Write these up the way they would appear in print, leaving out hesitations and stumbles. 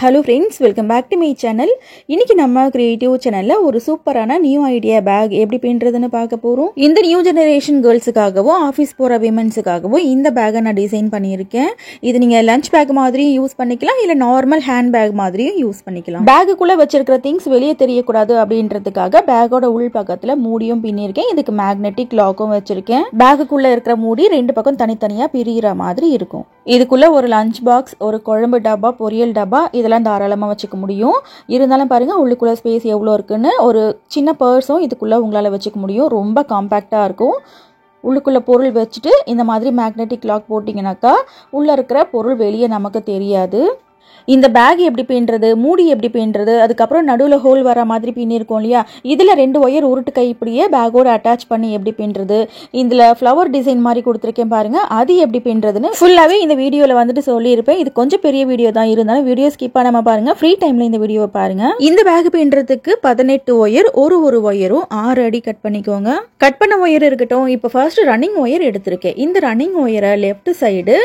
Hello friends, welcome back to my channel. இன்னைக்கு நம்ம creative சேனல்ல ஒரு சூப்பரான நியூ ஐடியா பேக் எப்படி பின்றதுன்னு பார்க்க போறோம். இந்த நியூ ஜெனரேஷன் கேர்ள்ஸ்க்காகவும் ஆபீஸ் போற விமென்ஸ்க்காகவும் இந்த பேக்கை நான் டிசைன் பண்ணியிருக்கேன். இது நீங்க லஞ்ச் பேக் மாதிரியும் யூஸ் பண்ணிக்கலாம் இல்ல நார்மல் ஹேண்ட் பேக் மாதிரியும் யூஸ் பண்ணிக்கலாம். பேக்குக்குள்ள வச்சிருக்கிற திங்ஸ் வெளியே தெரியக்கூடாது அப்படின்றதுக்காக பேக்கோட உள் பக்கத்துல மூடியும் பின்னிருக்கேன். இதுக்கு மேக்னெட்டிக் லாக்கும் வச்சிருக்கேன். பேக்குக்குள்ள இருக்கிற மூடி ரெண்டு பக்கம் தனித்தனியா பிரிகிற மாதிரி இருக்கும். இதுக்குள்ள ஒரு லஞ்ச் பாக்ஸ், ஒரு குழம்பு டப்பா, பொரியல் டப்பா இதெல்லாம் தாராளமாக வச்சுக்க முடியும். இருந்தாலும் பாருங்க உள்ளுக்குள்ள ஸ்பேஸ் எவ்வளோ இருக்குன்னு. ஒரு சின்ன பர்ஸும் இதுக்குள்ள உங்களால் வச்சுக்க முடியும். ரொம்ப காம்பேக்டாக இருக்கும். உள்ளுக்குள்ள பொருள் வச்சுட்டு இந்த மாதிரி மேக்னெட்டிக் லாக் போட்டிங்கனாக்கா உள்ள இருக்கிற பொருள் வெளியே நமக்கு தெரியாது. இந்த பேக் எப்படி பின்னுறது, மூடி எப்படி பின்னுறது, அதுக்கப்புறம் நடுவில் ஹோல் வர மாதிரி பின்னிருக்கோம் இல்லையா, இதில் 2 ஒயர் உருட்டு கை இப்படியே பேக்கோட அட்டாச் பண்ணி எப்படி பின்னுறது, இதில் ஃப்ளவர் டிசைன் மாதிரி கொடுத்துருக்கேன் பாருங்க, அது எப்படி பின்னுறதுன்னு ஃபுல்லாகவே இந்த வீடியோவில் வந்துட்டு சொல்லியிருப்பேன். இது கொஞ்சம் பெரிய வீடியோ தான், இருந்தாலும் வீடியோ ஸ்கிப் பண்ணாமல் பாருங்க. ஃப்ரீ டைமில் இந்த வீடியோவை பாருங்க. இந்த பேக் பின்னுறதுக்கு 18 ஒயர், ஒரு ஒயரும் 6 அடி கட் பண்ணிக்கோங்க. கட் பண்ண ஒயர் இருக்கட்டும். இப்போ ஃபர்ஸ்ட் ரன்னிங் ஒயர் எடுத்திருக்கேன். இந்த ரன்னிங் ஒயரை லெஃப்ட் சைடு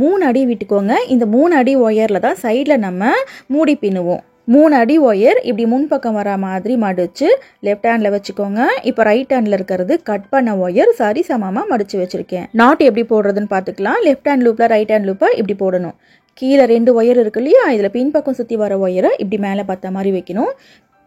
3 அடி விட்டுக்கோங்க. இந்த 3 அடி ஒயரில் தான் சைடில் நம்ம மூடி பின்னுவோம். 3 அடி ஒயர் இப்படி முன்பக்கம் வர மாதிரி மடிச்சு லெஃப்ட் ஹேண்ட்ல வச்சுக்கோங்க. இப்போ ரைட் ஹேண்ட்ல இருக்கிறது கட் பண்ண ஒயர் சரி சமமா மடிச்சு வச்சிருக்கேன். நாட் எப்படி போடுறதுன்னு பார்த்துக்கலாம். லெஃப்ட் ஹேண்ட் லூப்ல ரைட் ஹேண்ட் லூப்பை இப்படி போடணும். கீழே 2 ஒயர் இருக்கு இல்லையா, இதுல பின்பக்கம் சுத்தி வர ஒயரை இப்படி மேலே பார்த்த மாதிரி வைக்கணும்.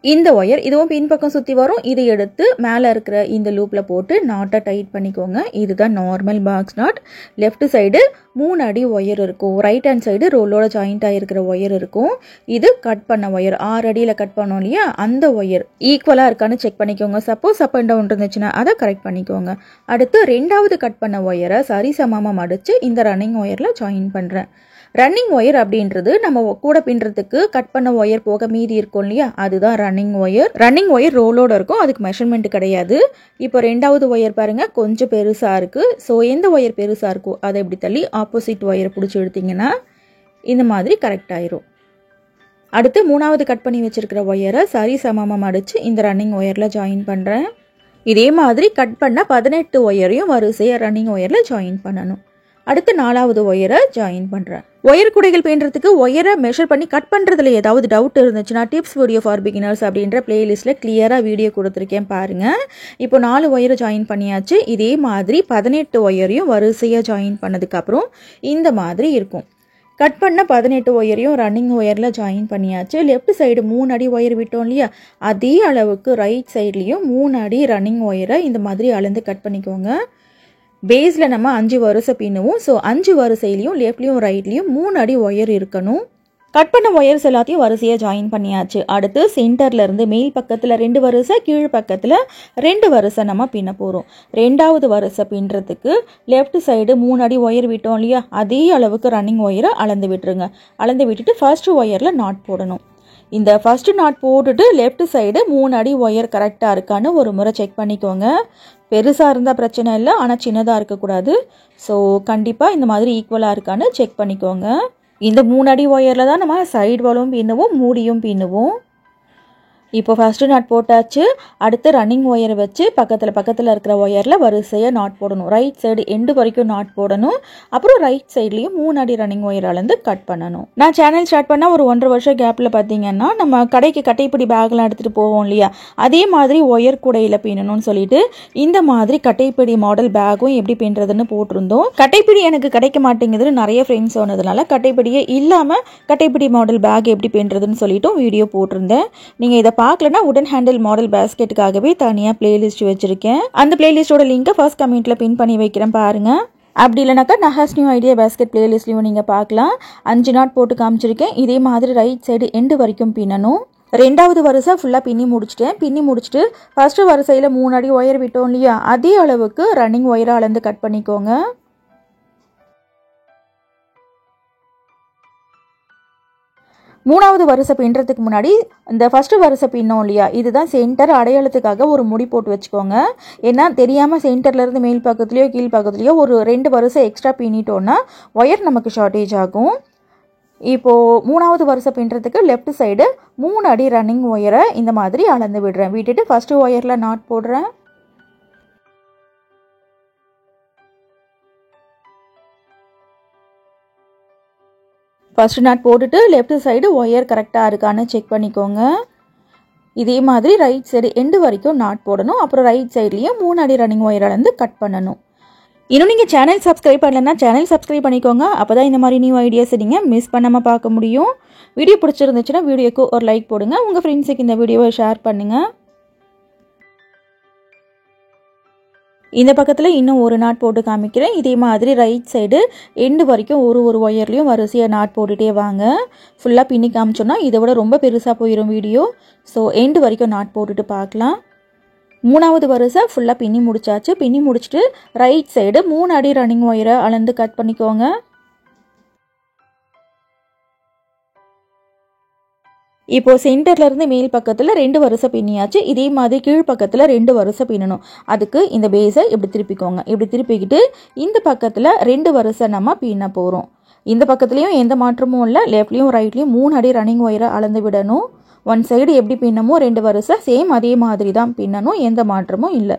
இந்த ஒயர் இதுவும் பின்பக்கம் சுற்றி வரும். இதை எடுத்து மேலே இருக்கிற இந்த லூப்பில் போட்டு நாட்டை டைட் பண்ணிக்கோங்க. இதுதான் normal box knot. Left side 3 அடி ஒயர் இருக்கும். ரைட் ஹேண்ட் சைடு ரோலோட ஜாயிண்ட் ஆகிருக்கிற ஒயர் இருக்கும். இது கட் பண்ண ஒயர். 6 அடியில் கட் பண்ணோம் இல்லையா, அந்த ஒயர் ஈக்குவலாக இருக்கான்னு செக் பண்ணிக்கோங்க. சப்போஸ் அப் அண்ட் டவுன் இருந்துச்சுன்னா அதை கரெக்ட் பண்ணிக்கோங்க. அடுத்து 2வது கட் பண்ண ஒயரை சரி சமமாக மடித்து இந்த ரன்னிங் ஒயரில் ஜாயின் பண்ணுறேன். ரன்னிங் ஒயர் அப்படின்றது நம்ம கூட பின்னுறதுக்கு கட் பண்ண ஒயர் போக மீதி இருக்கும் இல்லையா, அதுதான் ரன்னிங் ஒயர். ரன்னிங் ஒயர் ரோலோட இருக்கும், அதுக்கு மெஷர்மெண்ட் கிடையாது. இப்போ 2வது ஒயர் பாருங்க கொஞ்சம் பெருசாக இருக்கு. ஸோ எந்த ஒயர் பெருசாக இருக்கோ அதை இப்படி தள்ளி ஆப்போசிட் ஒயரை பிடிச்சி எடுத்தீங்கன்னா இந்த மாதிரி கரெக்ட் ஆயிரும். அடுத்து 3வது கட் பண்ணி வச்சிருக்கிற ஒயரை சரி சமமாக மடிச்சு இந்த ரன்னிங் ஒயரில் ஜாயின் பண்ணுறேன். இதே மாதிரி கட் பண்ண 18 ஒயரையும் வரிசையாக ரன்னிங் ஒயரில் ஜாயின் பண்ணணும். அடுத்து 4வது ஒயரை ஜாயின் பண்ணுறேன். ஒயர் குடைகள் பின்னுறதுக்கு ஒயரை மெஷர் பண்ணி கட் பண்ணுறதுல ஏதாவது டவுட் இருந்துச்சுன்னா டிப்ஸ் வீடியோ ஃபார் பிகினர்ஸ் அப்படின்ற பிளேலிஸ்ட்டில் கிளியராக வீடியோ கொடுத்துருக்கேன் பாருங்கள். இப்போ 4 ஒயரை ஜாயின் பண்ணியாச்சு. இதே மாதிரி 18 ஒயரையும் வரிசையாக ஜாயின் பண்ணதுக்கப்புறம் இந்த மாதிரி இருக்கும். கட் பண்ண 18 ஒயரையும் ரன்னிங் ஒயரில் ஜாயின் பண்ணியாச்சு. லெஃப்ட் சைடு 3 அடி ஒயர் விட்டோம் இல்லையா, அதே அளவுக்கு ரைட் சைட்லேயும் 3 அடி ரன்னிங் ஒயரை இந்த மாதிரி அளந்து கட் பண்ணிக்கோங்க. பேஸில் நம்ம 5 வரிசை பின்னுவோம். ஸோ 5 வரிசையிலையும் லெஃப்ட்லேயும் ரைட்லேயும் 3 அடி ஒயர் இருக்கணும். கட் பண்ண ஒயர்ஸ் எல்லாத்தையும் வரிசையாக ஜாயின் பண்ணியாச்சு. அடுத்து சென்டர்லேருந்து மேல் பக்கத்தில் 2 வரிசை, கீழ் பக்கத்தில் 2 வரிசை நம்ம பின்ன போகிறோம். 2வது வரிசை பின்னுறதுக்கு லெஃப்ட் சைடு 3 அடி ஒயர் விட்டோம் இல்லையா, அதே அளவுக்கு ரன்னிங் ஒயரை அளந்து விட்டுருங்க. அளந்து விட்டுட்டு ஃபர்ஸ்ட் ஒயரில் நாட் போடணும். இந்த ஃபர்ஸ்ட் நாட் போட்டுட்டு லெஃப்ட் சைடு 3 அடி ஒயர் கரெக்டாக இருக்கான்னு ஒரு முறை செக் பண்ணிக்கோங்க. பெருசாக இருந்தால் பிரச்சனை இல்லை, ஆனால் சின்னதாக இருக்கக்கூடாது. ஸோ கண்டிப்பாக இந்த மாதிரி ஈக்குவலாக இருக்கான்னு செக் பண்ணிக்கோங்க. இந்த 3 அடி ஒயரில் தான் நம்ம சைடு வாலும் பின்னுவோம், மூடியும் பின்னுவோம். இப்போ ஃபர்ஸ்ட் நாட் போட்டாச்சு. அடுத்து ரன்னிங் ஒயரை வச்சு பக்கத்தில் இருக்கிற ஒயரில் வரிசையாக நாட் போடணும். ரைட் சைடு எண்டு வரைக்கும் நாட் போடணும். அப்புறம் ரைட் சைட்லேயும் 3 அடி ரன்னிங் ஒயர் அளந்து கட் பண்ணணும். நான் சேனல் ஸ்டார்ட் பண்ணால் ஒரு 1.5 வருஷம் கேப்பில் பார்த்தீங்கன்னா நம்ம கடைக்கு கட்டைப்பிடி பேக்லாம் எடுத்துகிட்டு போவோம் இல்லையா, அதே மாதிரி ஒயர் கூடையில் பின்னணும்னு சொல்லிட்டு இந்த மாதிரி கட்டைப்பிடி மாடல் பேக்கும் எப்படி பின்னுறதுன்னு போட்டிருந்தோம். கட்டைப்பிடி எனக்கு கிடைக்க மாட்டேங்குதுன்னு நிறைய ஃப்ரெண்ட்ஸ் சொன்னதுனால கட்டைப்பிடியே இல்லாமல் கட்டைப்பிடி மாடல் பேக் எப்படி பின்னுறதுன்னு சொல்லிட்டு வீடியோ போட்டிருந்தேன். நீங்கள் இதை பார்க்கலன்னா உடன் ஹேண்டில் மாடல் பேஸ்கெட்டுக்காகவே தனியாக பிளேலிஸ்ட் வச்சிருக்கேன். அந்த பிளேலிஸ்டோட லிங்கை ஃபர்ஸ்ட் கமெண்ட்ல பின் பண்ணி வைக்கிறேன் பாருங்க. அப்படி இல்லைனாக்கா நஹாஸ் நியூ ஐடியா பேஸ்கெட் பிளேலிஸ்ட்லையும் நீங்கள் பார்க்கலாம். 5 நாட் போட்டு காமிச்சிருக்கேன். இதே மாதிரி ரைட் சைடு எண்டு வரைக்கும் பின்னணும். 2வது வரிசை ஃபுல்லாக பின்னி முடிச்சிட்டேன். பின்னி முடிச்சுட்டு ஃபர்ஸ்ட் வரிசையில் 3 அடி ஒயர் விட்டோம் இல்லையா, அதே அளவுக்கு ரன்னிங் ஒயரை அளந்து கட் பண்ணிக்கோங்க. 3வது வரிசை பின்னுறதுக்கு முன்னாடி இந்த ஃபர்ஸ்ட் வரிசை பின்னோம் இல்லையா, இதுதான் சென்டர். அடையாளத்துக்காக ஒரு முடி போட்டு வச்சுக்கோங்க. ஏன்னா தெரியாமல் சென்டர்லேருந்து மேல் பக்கத்துலையோ கீழ் பக்கத்துலையோ ஒரு 2 வரிசை எக்ஸ்ட்ரா பின்னிட்டோன்னா ஒயர் நமக்கு ஷார்ட்டேஜ் ஆகும். இப்போது 3வது வரிசை பின்னுறதுக்கு லெஃப்ட் சைடு 3 அடி ரன்னிங் ஒயரை இந்த மாதிரி அளந்து விடுறேன். விட்டுட்டு ஃபர்ஸ்ட் ஒயரில் நாட் போடுறேன். ஃபர்ஸ்ட் நாட் போட்டுட்டு லெஃப்ட் சைடு ஒயர் கரெக்டாக இருக்கான்னு செக் பண்ணிக்கோங்க. இதே மாதிரி ரைட் சைடு எண்டு வரைக்கும் நாட் போடணும். அப்புறம் ரைட் சைட்லேயும் 3 அடி ரன்னிங் ஒயர் அளந்து கட் பண்ணணும். இன்னும் நீங்கள் சேனல் சப்ஸ்கிரைப் பண்ணலன்னா சேனல் சப்ஸ்கிரைப் பண்ணிக்கோங்க. அப்போ தான் இந்த மாதிரி நியூ ஐடியாஸ் நீங்கள் மிஸ் பண்ணாமல் பார்க்க முடியும். வீடியோ பிடிச்சிருந்துச்சுன்னா வீடியோக்கு ஒரு லைக் போடுங்க. உங்கள் ஃப்ரெண்ட்ஸுக்கு இந்த வீடியோவை ஷேர் பண்ணுங்கள். இந்த பக்கத்தில் இன்னும் ஒரு நாட் போட்டு காமிக்கிறேன். இதே மாதிரி ரைட் சைடு எண்டு வரைக்கும் ஒரு ஒயர்லேயும் வரிசையாக நாட் போட்டுகிட்டே வாங்க. ஃபுல்லாக பின்னி காமிச்சோன்னா இதை விட ரொம்ப பெருசாக போயிடும் வீடியோ. ஸோ எண்டு வரைக்கும் நாட் போட்டுட்டு பார்க்கலாம். 3வது வரிசை ஃபுல்லாக பின்னி முடிச்சாச்சு. பின்னி முடிச்சுட்டு ரைட் சைடு 3 அடி ரன்னிங் ஒயரை அளந்து கட் பண்ணிக்கோங்க. இப்போ சென்டர்லேருந்து மேல் பக்கத்தில் 2 வரிசை பின்னியாச்சு. இதே மாதிரி கீழ் பக்கத்தில் 2 வரிசை பின்னணும். அதுக்கு இந்த பேஸை இப்படி திருப்பிக்கோங்க. இப்படி திருப்பிக்கிட்டு இந்த பக்கத்தில் 2 வரிசை நம்ம பின்ன போகிறோம். இந்த பக்கத்துலேயும் எந்த மாற்றமும் இல்லை. லெஃப்ட்லேயும் ரைட்லேயும் 3 அடி ரன்னிங் ஒயரை அளந்து விடணும். ஒன் சைடு எப்படி பின்னமோ 2 வரிசை சேம் அதே மாதிரி தான் பின்னணும். எந்த மாற்றமும் இல்லை.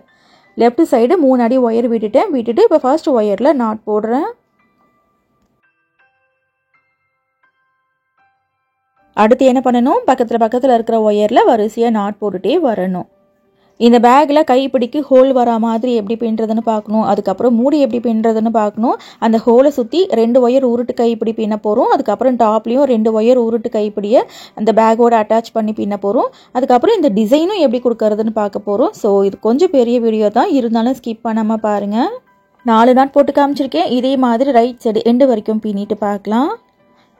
லெஃப்ட் சைடு 3 அடி ஒயர் விட்டுட்டு இப்போ ஃபர்ஸ்ட் ஒயரில் நாட் போடுறேன். அடுத்து என்ன பண்ணணும், பக்கத்தில் இருக்கிற ஒயரில் வரிசையாக நாட் போட்டுகிட்டே வரணும். இந்த பேக்கில் கைப்பிடிக்கு ஹோல் வரா மாதிரி எப்படி பின்னுறதுன்னு பார்க்கணும். அதுக்கப்புறம் மூடி எப்படி பின்னுறதுன்னு பார்க்கணும். அந்த ஹோலை சுற்றி 2 ஒயர் உருட்டு கைப்பிடி பின்ன போகிறோம். அதுக்கப்புறம் டாப்லேயும் 2 ஒயர் உருட்டு கைப்பிடியை அந்த பேக்கோடு அட்டாச் பண்ணி பின்ன போகிறோம். அதுக்கப்புறம் இந்த டிசைனும் எப்படி கொடுக்கறதுன்னு பார்க்க போகிறோம். ஸோ இது கொஞ்சம் பெரிய வீடியோ தான், இருந்தாலும் ஸ்கிப் பண்ணாமல் பாருங்கள். 4 நாட் போட்டு காமிச்சிருக்கேன். இதே மாதிரி ரைட் சைடு எண்டு வரைக்கும் பின்னிட்டு பார்க்கலாம்.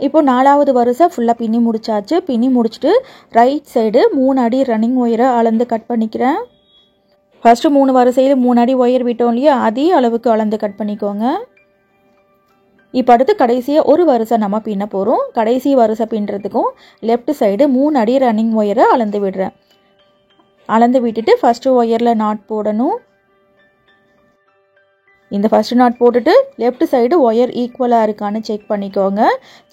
இப்போ 4வது வரிசை ஃபுல்லாக பின்னி முடிச்சாச்சு. பின்னி முடிச்சுட்டு ரைட் சைடு 3 அடி ரன்னிங் ஒயரை அளந்து கட் பண்ணிக்கிறேன். ஃபர்ஸ்ட்டு 3 வரிசையில் 3 அடி ஒயர் விட்டோம் இல்லையா, அதே அளவுக்கு அளந்து கட் பண்ணிக்கோங்க. இப்போ அடுத்து கடைசியாக ஒரு வரிசை நம்ம பின்ன போகிறோம். கடைசி வரிசை பின்னுறதுக்கும் லெஃப்ட் சைடு 3 அடி ரன்னிங் ஒயரை அளந்து விடுறேன். அளந்து விட்டுட்டு ஃபர்ஸ்ட்டு ஒயரில் நாட் போடணும். இந்த ஃபர்ஸ்ட் நாட் போட்டுட்டு லெஃப்ட் சைடு ஒயர் ஈக்குவலாக இருக்கான்னு செக் பண்ணிக்கோங்க.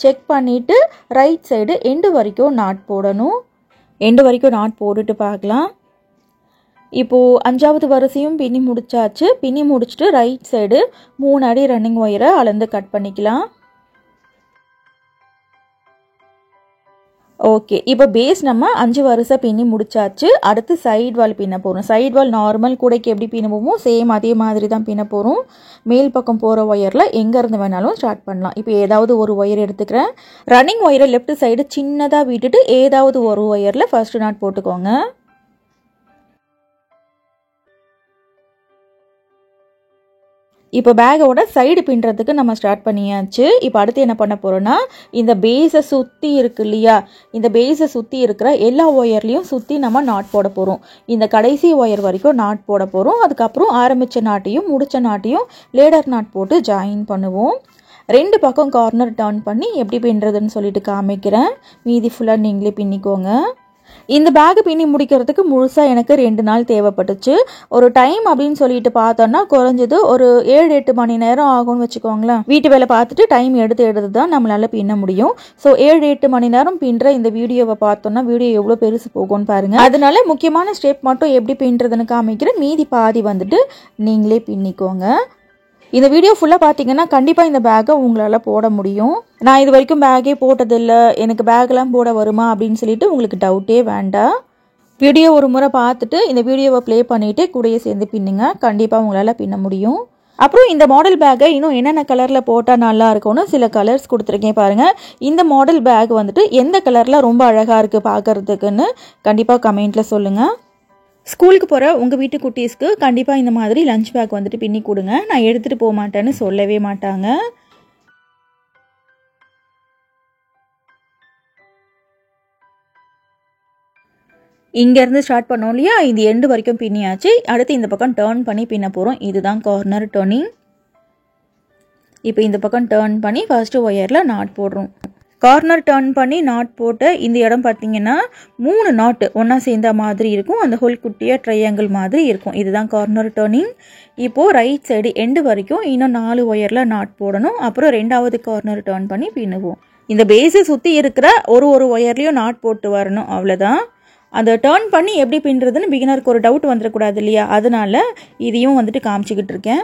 செக் பண்ணிவிட்டு ரைட் சைடு எண்டு வரைக்கும் நாட் போடணும். எண்டு வரைக்கும் நாட் போட்டுட்டு பார்க்கலாம். இப்போது 5வது வரிசையும் பின்னி முடிச்சாச்சு. பின்னி முடிச்சுட்டு ரைட் சைடு 3 அடி ரன்னிங் ஒயரை அளந்து கட் பண்ணிக்கலாம். ஓகே, இப்போ பேஸ் நம்ம 5 வரிசை பின்னி முடிச்சாச்சு. அடுத்து சைட் வால் பின்ன போகிறோம். சைட் வால் நார்மல் கூடைக்கு எப்படி பின்னுவோமோ சேம் அதே மாதிரி தான் பின்ன போகிறோம். மேல் பக்கம் போகிற ஒயரில் எங்கேருந்து வேணாலும் ஸ்டார்ட் பண்ணலாம். இப்போ ஏதாவது ஒரு ஒயர் எடுத்துக்கிறேன். ரன்னிங் ஒயரை லெஃப்ட் சைடு சின்னதாக விட்டுட்டு ஏதாவது ஒரு ஒயரில் ஃபர்ஸ்ட் நாட் போட்டுக்கோங்க. இப்போ பேக்கோட சைடு பின்னுறதுக்கு நம்ம ஸ்டார்ட் பண்ணியாச்சு. இப்போ அடுத்து என்ன பண்ண போகிறோன்னா, இந்த பேஸை சுற்றி இருக்கு இல்லையா, இந்த பேஸை சுற்றி இருக்கிற எல்லா ஒயர்லேயும் சுற்றி நம்ம நாட் போட போகிறோம். இந்த கடைசி ஒயர் வரைக்கும் நாட் போட போகிறோம். அதுக்கப்புறம் ஆரம்பித்த நாட்டையும் முடித்த நாட்டையும் லேடர் நாட் போட்டு ஜாயின் பண்ணுவோம். 2 பக்கம் கார்னர் டர்ன் பண்ணி எப்படி பின்னுறதுன்னு சொல்லிட்டு காமிக்கிறேன். மீதி ஃபுல்லாக நீங்களே பின்னிக்கோங்க. இந்த பேக் பின்னி முடிக்கிறதுக்கு முழுசாக எனக்கு 2 நாள் தேவைப்பட்டுச்சு. ஒரு டைம் அப்படின்னு சொல்லிட்டு பார்த்தோன்னா குறைஞ்சது ஒரு 7-8 மணி நேரம் ஆகும்னு வச்சுக்கோங்களேன். வீட்டு வேலை பார்த்துட்டு டைம் எடுத்து தான் நம்மளால பின்ன முடியும். ஸோ 7-8 மணி நேரம் பின்னுற இந்த வீடியோவை பார்த்தோன்னா வீடியோ எவ்வளோ பெருசு போகும்னு பாருங்கள். அதனால முக்கியமான ஸ்டெப் மட்டும் எப்படி பின்னுறதுன்னு காமிக்கிறேன். மீதி பாதி வந்துட்டு நீங்களே பின்னிக்கோங்க. இந்த வீடியோ ஃபுல்லாக பார்த்தீங்கன்னா கண்டிப்பாக இந்த பேக்கை உங்களால் போட முடியும். நான் இது வரைக்கும் பேக்கே போட்டதில்லை, எனக்கு பேக்கெலாம் போட வருமா அப்படின்னு சொல்லிட்டு உங்களுக்கு டவுட்டே வேண்டாம். வீடியோ ஒரு முறை பார்த்துட்டு இந்த வீடியோவை ப்ளே பண்ணிவிட்டு கூடயே சேர்ந்து பின்னுங்க. கண்டிப்பாக உங்களால் பின்ன முடியும். அப்புறம் இந்த மாடல் பேக்கை இன்னும் என்னென்ன கலரில் போட்டால் நல்லா இருக்கும்னு சில கலர்ஸ் கொடுத்துருக்கேன் பாருங்கள். இந்த மாடல் பேக் வந்துட்டு எந்த கலரில் ரொம்ப அழகாக இருக்குது பார்க்குறதுக்குன்னு கண்டிப்பாக கமெண்ட்டில் சொல்லுங்கள். ஸ்கூலுக்கு போகிற உங்கள் வீட்டு குட்டீஸ்க்கு கண்டிப்பாக இந்த மாதிரி லஞ்ச் பேக் வந்துட்டு பின்னி கொடுங்க. நான் எடுத்துகிட்டு போக மாட்டேன்னு சொல்லவே மாட்டாங்க. இங்கேருந்து ஸ்டார்ட் பண்ணோம் இல்லையா, இது எண்டு வரைக்கும் பின்னியாச்சு. அடுத்து இந்த பக்கம் டேர்ன் பண்ணி பின்ன போகிறோம். இதுதான் கார்னர் டர்னிங். இப்போ இந்த பக்கம் டேர்ன் பண்ணி ஃபர்ஸ்ட்டு ஒயரில் நாட் போடுறோம். கார்னர் டர்ன் பண்ணி நாட் போட்டு இந்த இடம் பார்த்தீங்கன்னா 3 நாட்டு ஒன்றா சேர்ந்த மாதிரி இருக்கும். அந்த ஹோல் குட்டியாக ட்ரையாங்கிள் மாதிரி இருக்கும். இதுதான் கார்னர் டர்னிங். இப்போது ரைட் சைடு எண்டு வரைக்கும் இன்னும் 4 ஒயரில் நாட் போடணும். அப்புறம் 2வது கார்னர் டர்ன் பண்ணி பின்னுவோம். இந்த பேஸை சுற்றி இருக்கிற ஒரு ஒயர்லேயும் நாட் போட்டு வரணும், அவ்வளோதான். அதை டர்ன் பண்ணி எப்படி பின்னுறதுன்னு பிகினருக்கு ஒரு டவுட் வந்துடக்கூடாது இல்லையா, அதனால இதையும் வந்துட்டு காமிச்சிக்கிட்டு இருக்கேன்.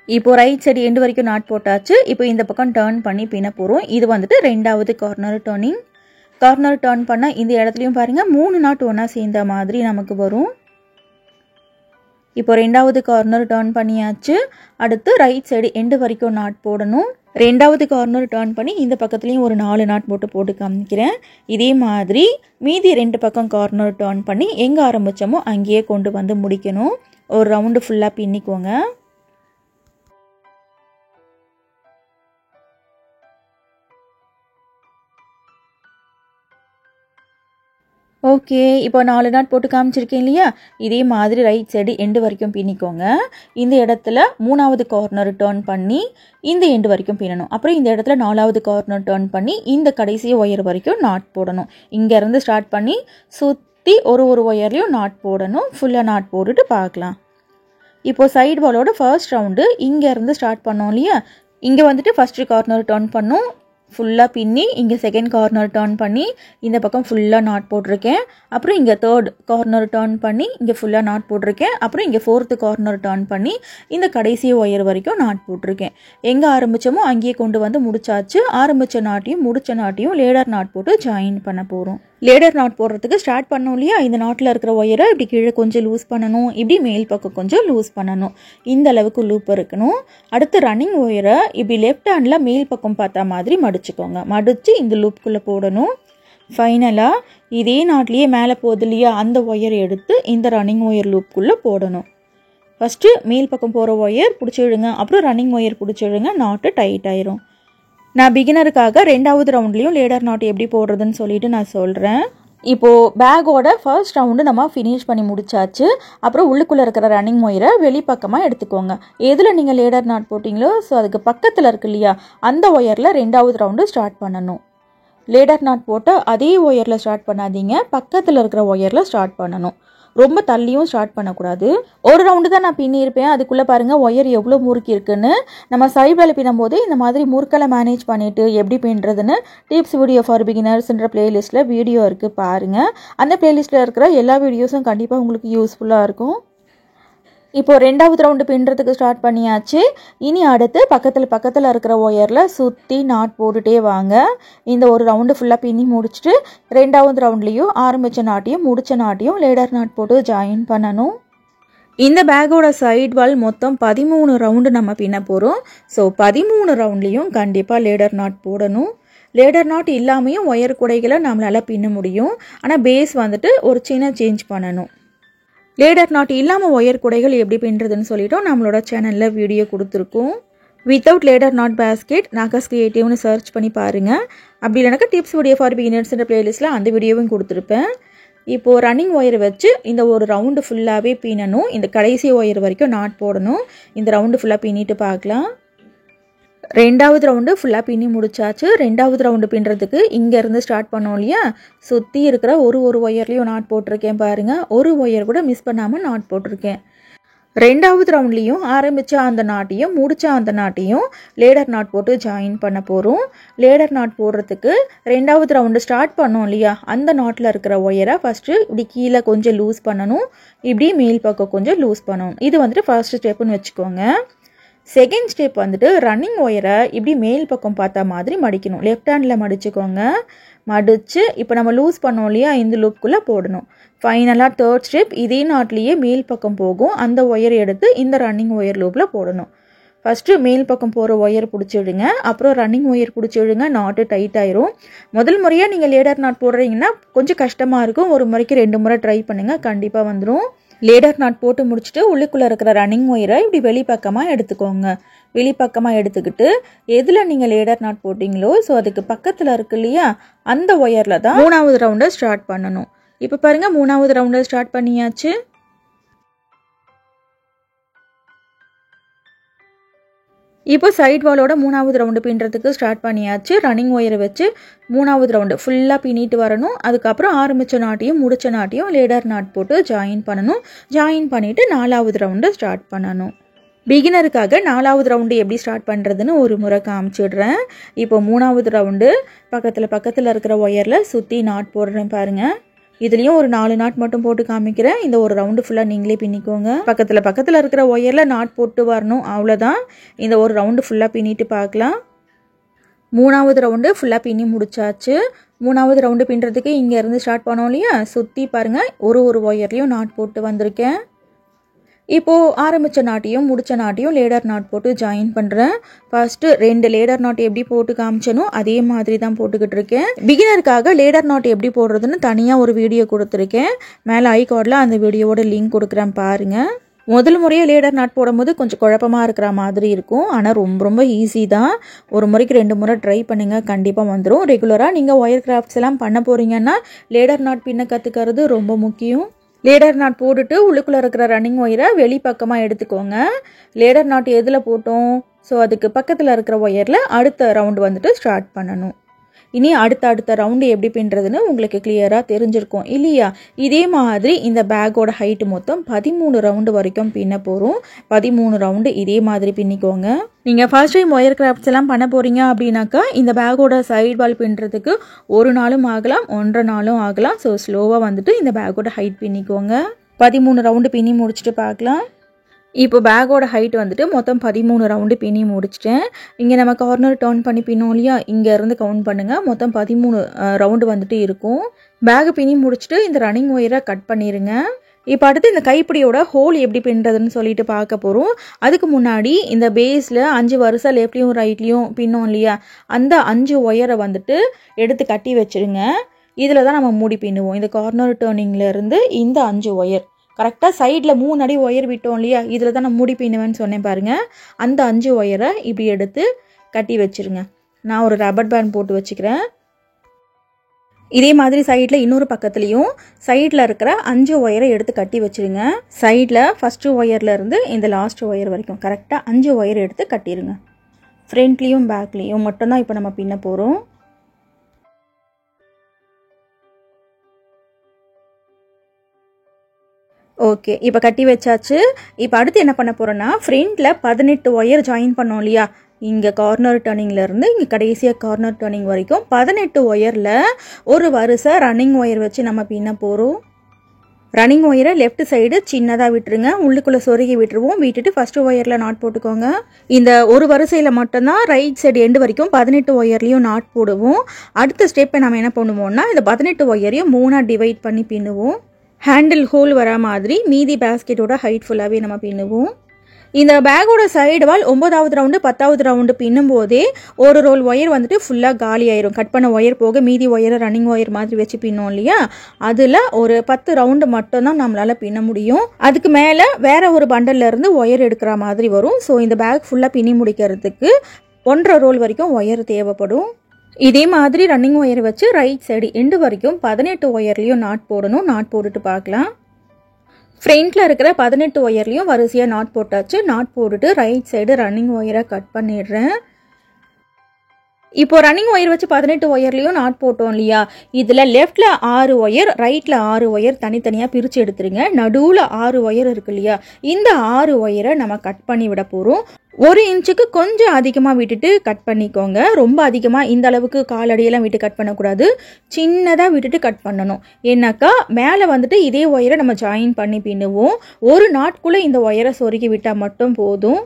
இப்போ ரைட் சைடு எண்டு வரைக்கும் நாட் போட்டாச்சு. இப்போ இந்த பக்கம் டர்ன் பண்ணி பின்ன போகிறோம். இது வந்துட்டு ரெண்டாவது கார்னர் டர்னிங். கார்னர் டர்ன் பண்ணால் இந்த இடத்துலையும் பாருங்கள் 3 நாட் ஒன்றா சேர்ந்த மாதிரி நமக்கு வரும். இப்போ ரெண்டாவது கார்னர் டர்ன் பண்ணியாச்சு. அடுத்து ரைட் சைடு எண்டு வரைக்கும் நாட் போடணும். ரெண்டாவது கார்னர் டர்ன் பண்ணி இந்த பக்கத்துலேயும் ஒரு 4 நாட் போட்டு காமிக்கிறேன். இதே மாதிரி மீதி 2 பக்கம் கார்னர் டர்ன் பண்ணி எங்கே ஆரம்பித்தோமோ அங்கேயே கொண்டு வந்து முடிக்கணும். ஒரு ரவுண்டு ஃபுல்லாக பின்னிக்கோங்க. ஓகே, இப்போ 4 நாட் போட்டு காமிச்சிருக்கேன் இல்லையா? இதே மாதிரி ரைட் சைடு எண்டு வரைக்கும் பின்னிக்கோங்க. இந்த இடத்துல 3வது கார்னர் டர்ன் பண்ணி இந்த எண்டு வரைக்கும் பின்னணும். அப்புறம் இந்த இடத்துல 4வது கார்னர் டர்ன் பண்ணி இந்த கடைசி ஒயர் வரைக்கும் நாட் போடணும். இங்கேருந்து ஸ்டார்ட் பண்ணி சுற்றி ஒரு ஒயர்லையும் நாட் போடணும். ஃபுல்லாக நாட் போட்டுட்டு பார்க்கலாம். இப்போது சைடு வாலோட ஃபர்ஸ்ட் ரவுண்டு இங்கேருந்து ஸ்டார்ட் பண்ணோம் இல்லையா? இங்கே வந்துட்டு ஃபஸ்ட்டு கார்னர் டர்ன் பண்ணோம். ஃபுல்லாக பின்னி இங்கே செகண்ட் கார்னர் டர்ன் பண்ணி இந்த பக்கம் ஃபுல்லாக நாட் போட்டிருக்கேன். அப்புறம் இங்கே தேர்ட் கார்னர் டர்ன் பண்ணி இங்கே ஃபுல்லாக நாட் போட்டிருக்கேன். அப்புறம் இங்கே 4th கார்னர் டர்ன் பண்ணி இந்த கடைசி ஒயர் வரைக்கும் நாட் போட்டிருக்கேன். எங்கே ஆரம்பித்தோமோ அங்கேயே கொண்டு வந்து முடிச்சாச்சு. ஆரம்பித்த நாட்டையும் முடித்த நாட்டையும் லேடர் நாட் போட்டு ஜாயின் பண்ண போகிறோம். லேடர் நாட் போடுறதுக்கு ஸ்டார்ட் பண்ணோம் இல்லையா? இந்த நாட்டில் இருக்கிற ஒயரை இப்படி கீழே கொஞ்சம் லூஸ் பண்ணணும். இப்படி மேல் பக்கம் கொஞ்சம் லூஸ் பண்ணணும். இந்த அளவுக்கு லூப் இருக்கணும். அடுத்து ரன்னிங் ஒயரை இப்படி லெஃப்ட் ஹேண்டில் மேல் பக்கம் பார்த்தா மாதிரி மடிச்சுக்கோங்க. மடித்து இந்த லூப்புக்குள்ளே போடணும். ஃபைனலாக இதே நாட்லேயே மேலே போகுது இல்லையா? அந்த ஒயரை எடுத்து இந்த ரன்னிங் ஒயர் லூப்புக்குள்ளே போடணும். ஃபஸ்ட்டு மேல் பக்கம் போகிற ஒயர் பிடிச்சிடுங்க. அப்புறம் ரன்னிங் ஒயர் பிடிச்சிடுங்க. நாட்டு டைட் ஆயிரும். நான் பிகினருக்காக 2வது ரவுண்ட்லேயும் லேடர் நாட் எப்படி போடுறதுன்னு சொல்லிட்டு நான் சொல்கிறேன். இப்போது பேக்கோட ஃபர்ஸ்ட் ரவுண்டு நம்ம ஃபினிஷ் பண்ணி முடிச்சாச்சு. அப்புறம் உள்ளுக்குள்ளே இருக்கிற ரன்னிங் ஒயரை வெளிப்பக்கமாக எடுத்துக்கோங்க. எதில் நீங்கள் லேடர் நாட் போட்டிங்களோ ஸோ அதுக்கு பக்கத்தில் இருக்கு இல்லையா? அந்த ஒயரில் 2வது ரவுண்டு ஸ்டார்ட் பண்ணணும். லேடர் நாட் போட்டு அதே ஒயரில் ஸ்டார்ட் பண்ணாதீங்க. பக்கத்தில் இருக்கிற ஒயரில் ஸ்டார்ட் பண்ணணும். ரொம்ப தள்ளியும் ஸ்டார்ட் பண்ணக்கூடாது. ஒரு ரவுண்டு தான் நான் பின்னியிருப்பேன். அதுக்குள்ளே பாருங்கள் ஒயர் எவ்வளோ முறுக்கி இருக்குன்னு. நம்ம சைடில் பின்னும் போது இந்த மாதிரி முறுக்களை மேனேஜ் பண்ணிவிட்டு எப்படி பின்னுறதுன்னு டிப்ஸ் வீடியோ ஃபார் பிகினர்ஸ்ன்ற பிளேலிஸ்ட்டில் வீடியோ இருக்குது பாருங்கள். அந்த பிளேலிஸ்ட்டில் இருக்கிற எல்லா வீடியோஸும் கண்டிப்பாக உங்களுக்கு யூஸ்ஃபுல்லாக இருக்கும். இப்போது 2வது ரவுண்டு பின்னுறதுக்கு ஸ்டார்ட் பண்ணியாச்சு. இனி அடுத்து பக்கத்தில் இருக்கிற ஒயரில் சுற்றி நாட் போட்டுகிட்டே வாங்க. இந்த ஒரு ரவுண்டு ஃபுல்லாக பின்னி முடிச்சுட்டு 2வது ரவுண்ட்லேயும் ஆரம்பித்த நாட்டையும் முடித்த நாட்டையும் லேடர் நாட் போட்டு ஜாயின் பண்ணணும். இந்த பேக்கோட சைட் வால் மொத்தம் 13 ரவுண்டு நம்ம பின்ன போகிறோம். ஸோ 13 ரவுண்ட்லேயும் கண்டிப்பாக லேடர் நாட் போடணும். லேடர் நாட் இல்லாமையும் ஒயர் குடைகளை நம்மளால் பின்ன முடியும். ஆனால் பேஸ் வந்துட்டு ஒரு சின்ன சேஞ்ச் பண்ணணும். லேடர் நாட் இல்லாமல் ஒயர் குடைகள் எப்படி பின்னுறதுன்னு சொல்லிட்டோம். நம்மளோட சேனலில் வீடியோ கொடுத்துருக்கோம். Without ladder not basket Nahash கிரியேட்டிவ்னு search பண்ணி பாருங்கள். அப்படி இல்லைனாக்கா டிப்ஸ் வீடியோ ஃபார் பிகினர்ஸ்ன்ற பிளேலிஸ்ட்டில் அந்த வீடியோவும் கொடுத்துருப்பேன். இப்போது ரன்னிங் ஒயர் வச்சு இந்த ஒரு ரவுண்டு ஃபுல்லாகவே பின்னணும். இந்த கடைசி ஒயர் வரைக்கும் நாட் போடணும். இந்த ரவுண்டு ஃபுல்லாக பின்னிட்டு பார்க்கலாம். 2வது ரவுண்டு ஃபுல்லாக பின்னி முடிச்சாச்சு. 2வது ரவுண்டு பின்னுறதுக்கு இங்கேருந்து ஸ்டார்ட் பண்ணோம் இல்லையா? சுற்றி இருக்கிற ஒரு ஒயர்லேயும் நாட் போட்டிருக்கேன் பாருங்கள். ஒரு ஒயர் கூட மிஸ் பண்ணாமல் நாட் போட்டிருக்கேன். 2வது ரவுண்ட்லேயும் ஆரம்பித்த அந்த நாட்டையும் முடித்த அந்த நாட்டையும் லேடர் நாட் போட்டு ஜாயின் பண்ண போகிறோம். லேடர் நாட் போடுறதுக்கு 2வது ரவுண்டு ஸ்டார்ட் பண்ணோம் இல்லையா? அந்த நாட்டில் இருக்கிற ஒயரை ஃபஸ்ட்டு இப்படி கீழே கொஞ்சம் லூஸ் பண்ணணும். இப்படி மேல் பக்கம் கொஞ்சம் லூஸ் பண்ணணும். இது வந்துட்டு ஃபர்ஸ்ட் ஸ்டெப்புன்னு வச்சுக்கோங்க. செகண்ட் ஸ்டெப் வந்துட்டு ரன்னிங் ஒயரை இப்படி மேல் பக்கம் பார்த்தா மாதிரி மடிக்கணும். லெஃப்ட் ஹேண்டில் மடிச்சுக்கோங்க. மடித்து இப்போ நம்ம லூஸ் பண்ணோம் இல்லையா? இந்த லூப்புக்குள்ளே போடணும். ஃபைனலாக தேர்ட் ஸ்டெப் இதே நாட்லேயே மேல் பக்கம் போகும். அந்த ஒயர் எடுத்து இந்த ரன்னிங் ஒயர் லூப்பில் போடணும். ஃபஸ்ட்டு மேல் பக்கம் போகிற ஒயர் பிடிச்சிடுங்க. அப்புறம் ரன்னிங் ஒயர் பிடிச்சிடுங்க. நாட்டு டைட் ஆயிரும். முதல் முறையாக நீங்கள் லேடர் நாட் போடுறீங்கன்னா கொஞ்சம் கஷ்டமாக இருக்கும். ஒரு முறைக்கு 2 முறை ட்ரை பண்ணுங்கள். கண்டிப்பாக வந்துடும். லேடர் நாட் போட்டு முடிச்சுட்டு உள்ளுக்குள்ளே இருக்கிற ரன்னிங் ஒயரை இப்படி வெளிப்பக்கமாக எடுத்துக்கோங்க. வெளிப்பக்கமாக எடுத்துக்கிட்டு எதில் நீங்கள் லேடர் நாட் போட்டிங்களோ ஸோ அதுக்கு பக்கத்தில் இருக்கு இல்லையா? அந்த ஒயரில் தான் 3வது ரவுண்டை ஸ்டார்ட் பண்ணணும். இப்போ பாருங்கள் 3வது ரவுண்டை ஸ்டார்ட் பண்ணியாச்சு. இப்போ சைட் வாலோட 3வது ரவுண்டு பின்னுறதுக்கு ஸ்டார்ட் பண்ணியாச்சு. ரன்னிங் ஒயரை வச்சு 3வது ரவுண்டு ஃபுல்லாக பின்னிட்டு வரணும். அதுக்கப்புறம் ஆரம்பித்த நாட்டையும் முடித்த நாட்டையும் லேடர் நாட் போட்டு ஜாயின் பண்ணணும். ஜாயின் பண்ணிவிட்டு 4வது ரவுண்டு ஸ்டார்ட் பண்ணணும். பிகினருக்காக 4வது ரவுண்டு எப்படி ஸ்டார்ட் பண்ணுறதுன்னு ஒரு முறை காமிச்சிடுறேன். இப்போ 3வது ரவுண்டு பக்கத்தில் இருக்கிற ஒயரில் சுற்றி நாட் போடுறேன் பாருங்கள். இதுலேயும் ஒரு 4 நாட் மட்டும் போட்டு காமிக்கிறேன். இந்த ஒரு ரவுண்டு ஃபுல்லாக நீங்களே பின்னிக்கோங்க. பக்கத்தில் இருக்கிற ஒயரில் நாட் போட்டு வரணும், அவ்வளோதான். இந்த ஒரு ரவுண்டு ஃபுல்லாக பின்னிட்டு பார்க்கலாம். 3வது ரவுண்டு ஃபுல்லாக பின்னி முடிச்சாச்சு. 3வது ரவுண்டு பின்னுறதுக்கு இங்கேருந்து ஸ்டார்ட் பண்ணோம் இல்லையா, சுற்றி பாருங்கள் ஒரு ஒயர்லேயும் நாட் போட்டு வந்திருக்கேன். இப்போது ஆரம்பித்த நாட்டையும் முடித்த நாட்டையும் லேடர் நாட் போட்டு ஜாயின் பண்ணுறேன். ஃபர்ஸ்ட்டு 2 லேடர் நாட் எப்படி போட்டு காமிச்சனோ அதே மாதிரி தான் போட்டுக்கிட்டு இருக்கேன். பிகினருக்காக லேடர் நாட் எப்படி போடுறதுன்னு தனியாக ஒரு வீடியோ கொடுத்துருக்கேன். மேலே ஐகார்டில் அந்த வீடியோவோட லிங்க் கொடுக்குறேன் பாருங்கள். முதல் முறையாக லேடர் நாட் போடும்போது கொஞ்சம் குழப்பமாக இருக்கிற மாதிரி இருக்கும், ஆனால் ரொம்ப ஈஸி தான். ஒரு முறைக்கு 2 முறை ட்ரை பண்ணுங்கள், கண்டிப்பாக வந்துடும். ரெகுலராக நீங்கள் ஒயர் கிராஃப்ட்ஸ் எல்லாம் பண்ண போகிறீங்கன்னா லேடர் நாட் பின்ன கற்றுக்கிறது ரொம்ப முக்கியம். லேடர் நாட் போட்டுட்டு உள்ளுக்குள்ளே இருக்கிற ரன்னிங் ஒயரை வெளிப்பக்கமாக எடுத்துக்கோங்க. லேடர் நாட் எதில் போட்டோம், ஸோ அதுக்கு பக்கத்தில் இருக்கிற ஒயரில் அடுத்த ரவுண்டு வந்துட்டு ஸ்டார்ட் பண்ணணும். இனி அடுத்த ரவுண்டு எப்படி பின்னுறதுன்னு உங்களுக்கு கிளியராக தெரிஞ்சிருக்கும் இல்லையா. இதே மாதிரி இந்த பேக்கோட ஹைட்டு மொத்தம் 13 ரவுண்டு வரைக்கும் பின்ன போகிறோம். 13 ரவுண்டு இதே மாதிரி பின்னிக்கோங்க. நீங்கள் ஃபர்ஸ்ட் டைம் ஒயர் கிராஃப்ட்ஸ் எல்லாம் பண்ண போகிறீங்க அப்படின்னாக்கா இந்த பேக்கோட சைடு வால் பின்னுறதுக்கு 1 நாளும் ஆகலாம், 1.5 நாளும் ஆகலாம். ஸோ ஸ்லோவாக வந்துட்டு இந்த பேக்கோட ஹைட் பின்னிக்கோங்க. 13 ரவுண்டு பின்னி முடிச்சுட்டு பார்க்கலாம். இப்போ பேக்கோட ஹைட் வந்துட்டு மொத்தம் 13 ரவுண்டு பின்னி முடிச்சிட்டேன். இங்கே நம்ம கார்னர் டர்ன் பண்ணி பின்னோம் இல்லையா, இங்கேருந்து கவுண்ட் பண்ணுங்கள். மொத்தம் 13 ரவுண்டு வந்துட்டு இருக்கும். பேக்கு பின்னி முடிச்சுட்டு இந்த ரன்னிங் ஒயரை கட் பண்ணிடுங்க. இப்போ அடுத்து இந்த கைப்பிடியோட ஹோல் எப்படி பின்னுறதுன்னு சொல்லிட்டு பார்க்க போகிறோம். அதுக்கு முன்னாடி இந்த பேஸில் 5 வரிசை லெஃப்ட்லேயும் ரைட்லேயும் பின்னோம் இல்லையா, அந்த 5 ஒயரை வந்துட்டு எடுத்து கட்டி வச்சுருங்க. இதில் தான் நம்ம மூடி பின்னுவோம். இந்த கார்னர் டர்னிங்லேருந்து இந்த 5 ஒயர் கரெக்டாக சைடில் 3 அடி ஒயர் விட்டோம் இல்லையா, இதில் தான் நான் மூடி பின்னுவேன்னு சொன்னேன் பாருங்கள். அந்த 5 ஒயரை இப்படி எடுத்து கட்டி வச்சுருங்க. நான் ஒரு ரப்பர் பேண்ட் போட்டு வச்சுக்கிறேன். இதே மாதிரி சைடில் இன்னொரு பக்கத்துலேயும் சைடில் இருக்கிற 5 ஒயரை எடுத்து கட்டி வச்சுருங்க. சைடில் ஃபஸ்ட்டு ஒயர்லேருந்து இந்த லாஸ்ட் ஒயர் வரைக்கும் கரெக்டாக 5 ஒயர் எடுத்து கட்டிடுங்க. ஃப்ரண்ட்லேயும் பேக்லேயும் மட்டும்தான் இப்போ நம்ம பின்ன போகிறோம். ஓகே, இப்போ கட்டி வச்சாச்சு. இப்போ அடுத்து என்ன பண்ண போகிறோன்னா, ஃப்ரண்ட்டில் 18 ஒயர் ஜாயின் பண்ணோம் இல்லையா, இங்கே கார்னர் டர்னிங்லேருந்து இங்கே கடைசியாக கார்னர் டர்னிங் வரைக்கும் 18 ஒயரில் ஒரு வரிசை ரன்னிங் ஒயர் வச்சு நம்ம பின்ன போகிறோம். ரன்னிங் ஒயரை லெஃப்ட் சைடு சின்னதாக விட்டுருங்க, உள்ளுக்குள்ளே சொருகி விட்டுருவோம். விட்டுட்டு ஃபஸ்ட்டு ஒயரில் நாட் போட்டுக்கோங்க. இந்த ஒரு வரிசையில் மட்டும்தான் ரைட் சைடு எண்டு வரைக்கும் 18 ஒயர்லேயும் நாட் போடுவோம். அடுத்த ஸ்டெப்பை நம்ம என்ன பண்ணுவோம்னா, இந்த 18 ஒயரையும் 3ஆக டிவைட் பண்ணி பின்னுவோம். ஹேண்டில் ஹோல் வர மாதிரி மீதி பேஸ்கெட்டோட ஹைட் ஃபுல்லாகவே நம்ம பின்னுவோம். இந்த பேக்கோட சைடு வால் 9வது ரவுண்டு 10வது ரவுண்டு பின்னும் போதே ஒரு ரோல் ஒயர் வந்துட்டு ஃபுல்லாக காலி ஆயிரும். கட் பண்ண ஒயர் போக மீதி ஒயரை ரன்னிங் ஒயர் மாதிரி வச்சு பின்னோம் இல்லையா, அதில் ஒரு 10 ரவுண்டு மட்டும்தான் நம்மளால் பின்ன முடியும். அதுக்கு மேலே வேற ஒரு பண்டல்ல இருந்து ஒயர் எடுக்கிற மாதிரி வரும். ஸோ இந்த பேக் ஃபுல்லாக பின்னி முடிக்கிறதுக்கு 1.5 ரோல் வரைக்கும் ஒயர் தேவைப்படும். இதே மாதிரி ரன்னிங் ஒயர் வச்சு ரைட் சைடு எண்டு வரைக்கும் 18 ஒயர்லேயும் நாட் போடணும். நாட் போட்டுட்டு பார்க்கலாம். ஃப்ரண்ட்டில் இருக்கிற 18 ஒயர்லேயும் வரிசையாக நாட் போட்டாச்சு. நாட் போட்டுட்டு ரைட் சைடு ரன்னிங் ஒயரை கட் பண்ணிடுறேன். இப்போ ரன்னிங் ஒயர் வச்சு 18 ஒயர்லேயும் நாட் போட்டோம் இல்லையா, இதில் லெஃப்டில் 6 ஒயர் ரைட்டில் 6 ஒயர் தனித்தனியாக பிரித்து எடுத்துருங்க. நடுவில் 6 ஒயர் இருக்கு இல்லையா, இந்த 6 ஒயரை நம்ம கட் பண்ணி விட போகிறோம். 1 இன்ச்சுக்கு கொஞ்சம் அதிகமாக விட்டுட்டு கட் பண்ணிக்கோங்க. ரொம்ப அதிகமாக இந்த அளவுக்கு காலடியெல்லாம் விட்டு கட் பண்ணக்கூடாது, சின்னதாக விட்டுட்டு கட் பண்ணணும். ஏன்னாக்கா மேலே வந்துட்டு இதே ஒயரை நம்ம ஜாயின் பண்ணி பின்னுவோம். ஒரு நாட்குள்ளே இந்த ஒயரை சொருகி விட்டால் மட்டும் போதும்.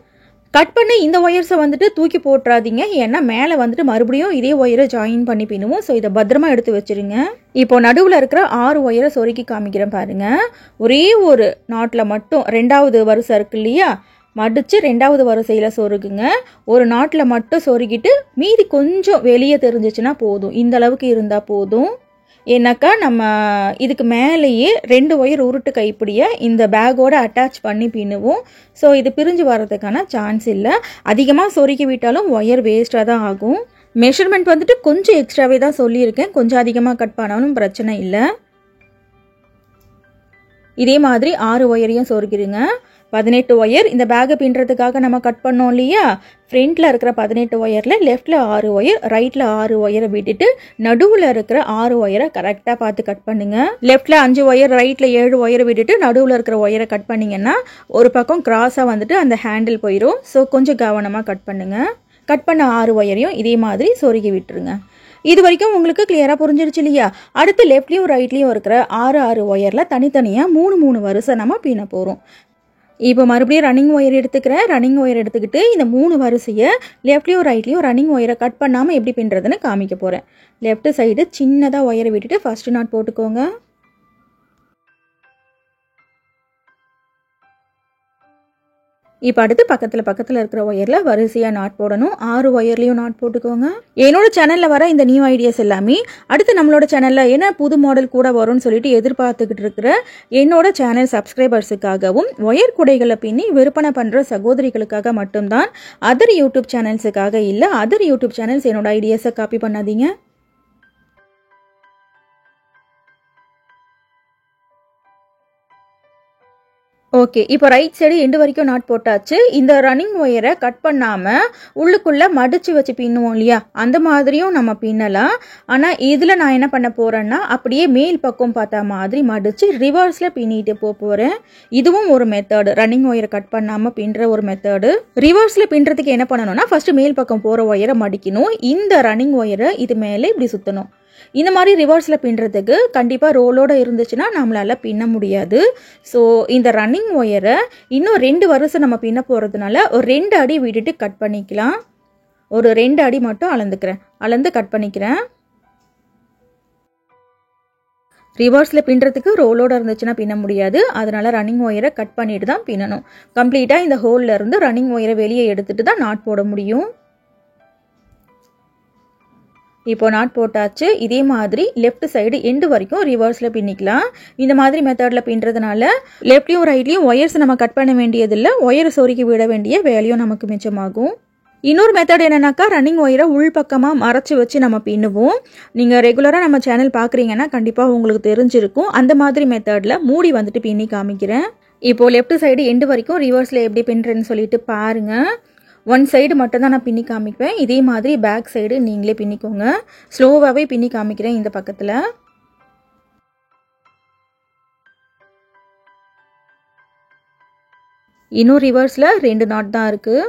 கட் பண்ணி இந்த ஒயர்ஸை வந்துட்டு தூக்கி போட்டுறாதீங்க, ஏன்னா மேலே வந்துட்டு மறுபடியும் இதே ஒயரை ஜாயின் பண்ணி பின்னுவோம். ஸோ இதை பத்திரமா எடுத்து வச்சுருங்க. இப்போ நடுவில் இருக்கிற 6 ஒயரை சொருக்கி காமிக்கிறேன் பாருங்கள். ஒரே ஒரு நாட்டில் மட்டும் 2வது வரிசை இருக்கு இல்லையா, மடித்து 2வது வரிசையில் சொருகுங்க. ஒரு நாட்டில் மட்டும் சொருகிட்டு மீதி கொஞ்சம் வெளியே தெரிஞ்சிச்சுன்னா போதும். இந்த அளவுக்கு இருந்தால் போதும். ஏன்னாக்கா நம்ம இதுக்கு மேலேயே 2 ஒயர் உருட்டு கைப்பிடியை இந்த பேக்கோட அட்டாச் பண்ணி பின்னுவோம். ஸோ இது பிரிஞ்சு வர்றதுக்கான சான்ஸ் இல்லை. அதிகமாக சொருக்கி விட்டாலும் ஒயர் வேஸ்ட்டாக தான் ஆகும். மெஷர்மெண்ட் வந்துட்டு கொஞ்சம் எக்ஸ்ட்ராவே தான் சொல்லியிருக்கேன், கொஞ்சம் அதிகமாக கட் பண்ணாலும் பிரச்சனை இல்லை. இதே மாதிரி 6 ஒயரையும் சொருகிடுங்க. 18 ஒயர் இந்த பேக்கை பின்னுறதுக்காக நம்ம கட் பண்ணோம் இல்லையா, ஃப்ரண்ட்டில் இருக்கிற 18 ஒயரில் லெஃப்டில் 6 ஒயர் ரைட்டில் 6 ஒயரை விட்டுட்டு நடுவில் இருக்கிற 6 ஒயரை கரெக்டாக பார்த்து கட் பண்ணுங்கள். லெஃப்டில் 5 ஒயர் ரைட்டில் 7 ஒயரை விட்டுட்டு நடுவில் இருக்கிற ஒயரை கட் பண்ணிங்கன்னா ஒரு பக்கம் கிராஸாக வந்துட்டு அந்த ஹேண்டில் போயிடும். ஸோ கொஞ்சம் கவனமாக கட் பண்ணுங்கள். கட் பண்ண 6 ஒயரையும் இதே மாதிரி சொருகி விட்டுருங்க. இது வரைக்கும் உங்களுக்கு கிளியராக புரிஞ்சிருச்சு இல்லையா? அடுத்து லெஃப்ட்லேயும் ரைட்லேயும் இருக்கிற 6 ஒயரில் தனித்தனியாக 3 வரிசை நம்ம பின்ன போகிறோம். இப்போ மறுபடியும் ரன்னிங் ஒயர் எடுத்துக்கிறேன். ரன்னிங் ஒயர் எடுத்துக்கிட்டு இந்த 3 வரிசையை லெஃப்ட்லேயும் ரைட்லேயும் ரன்னிங் ஒயரை கட் பண்ணாமல் எப்படி பின்னுறதுன்னு காமிக்க போகிறேன். லெஃப்ட் சைடு சின்னதாக ஒயரை விட்டுட்டு ஃபஸ்ட்டு நாட் போட்டுக்கோங்க. இப்போ அடுத்து பக்கத்தில் இருக்கிற ஒயரில் வரிசையாக நாட் போடணும். 6 ஒயர்லேயும் நாட் போட்டுக்கோங்க. என்னோட சேனலில் வர இந்த நியூ ஐடியாஸ் எல்லாமே அடுத்து நம்மளோட சேனலில் என்ன புது மாடல் கூட வரும்னு சொல்லிட்டு எதிர்பார்த்துக்கிட்டு இருக்கிற என்னோட சேனல் சப்ஸ்கிரைபர்ஸுக்காகவும் ஒயர் குடைகளை பின்னி விற்பனை பண்ணுற சகோதரிகளுக்காக மட்டும்தான். அதர் யூடியூப் சேனல்ஸுக்காக இல்லை. அதர் யூடியூப் சேனல்ஸ் என்னோட ஐடியாஸை காப்பி பண்ணாதீங்க. ஓகே, இப்போ ரைட் சைடு எண்டு வரைக்கும் நாட் போட்டாச்சு. இந்த ரன்னிங் ஒயரை கட் பண்ணாமல் உள்ளுக்குள்ளே மடித்து வச்சு பின்னுவோம் இல்லையா, அந்த மாதிரியும் நம்ம பின்னலாம். ஆனால் இதில் நான் என்ன பண்ண போகிறேன்னா அப்படியே மேல் பக்கம் பார்த்தா மாதிரி மடித்து ரிவர்ஸில் பின்னிட்டு போகிறேன். இதுவும் ஒரு மெத்தடு. ரன்னிங் ஒயரை கட் பண்ணாமல் பின்னுற ஒரு மெத்தடு. ரிவர்ஸில் பின்னுறதுக்கு என்ன பண்ணணும்னா ஃபஸ்ட்டு மேல் பக்கம் போகிற ஒயரை மடிக்கணும். இந்த ரன்னிங் ஒயரை இது மேலே இப்படி சுற்றணும். இந்த மாதிரி ரிவர்ஸில் பின்னுறதுக்கு கண்டிப்பாக ரோலோடு இருந்துச்சுன்னா நம்மளால் பின்ன முடியாது. ஸோ இந்த ரன்னிங் ஒயரை இன்னும் 2 வரிசை நம்ம பின்ன போகிறதுனால ஒரு 2 அடி விட்டுட்டு கட் பண்ணிக்கலாம். ஒரு 2 அடி மட்டும் அளந்து கட் பண்ணிக்கிறேன். ரிவர்ஸில் பின்னுறதுக்கு ரோலோடு இருந்துச்சுன்னா பின்ன முடியாது. அதனால் ரன்னிங் ஒயரை கட் பண்ணிட்டு தான் பின்னணும். கம்ப்ளீட்டாக இந்த ஹோலில் இருந்து ரன்னிங் ஒயரை வெளியே எடுத்துட்டு தான் நாட் போட முடியும். இப்போ நாட் போட்டாச்சு. இதே மாதிரி லெஃப்ட் சைடு எண்டு வரைக்கும் ரிவர்ஸில் பின்னிக்கலாம். இந்த மாதிரி மெத்தடில் பின்னுறதுனால லெஃப்ட்லையும் ரைட்லையும் ஒயர்ஸ் நம்ம கட் பண்ண வேண்டியதில்லை. ஒயரை சொருக்கி விட வேண்டிய வேலையும் நமக்கு மிச்சமாகும். இன்னொரு மெத்தட் என்னன்னாக்கா ரன்னிங் ஒயரை உள்பக்கமாக மறைச்சி வச்சு நம்ம பின்னுவோம். நீங்கள் ரெகுலராக நம்ம சேனல் பார்க்குறீங்கன்னா கண்டிப்பாக உங்களுக்கு தெரிஞ்சிருக்கும். அந்த மாதிரி மெத்தடில் மூடி வந்துட்டு பின்னி காமிக்கிறேன். இப்போது லெஃப்ட் சைடு எண்டு வரைக்கும் ரிவர்ஸில் எப்படி பின்னுறேன்னு சொல்லிட்டு பாருங்கள். 1 சைடு மட்டும் தான் நான் பின்னி காமிப்பேன். இதே மாதிரி பேக் சைடு நீங்களே பின்னிக்கோங்க. ஸ்லோவாகவே பின்னி காமிக்கிறேன் இந்த பக்கத்தில். இன்னும் ரிவர்ஸில் 2 நாட் தான் இருக்குது.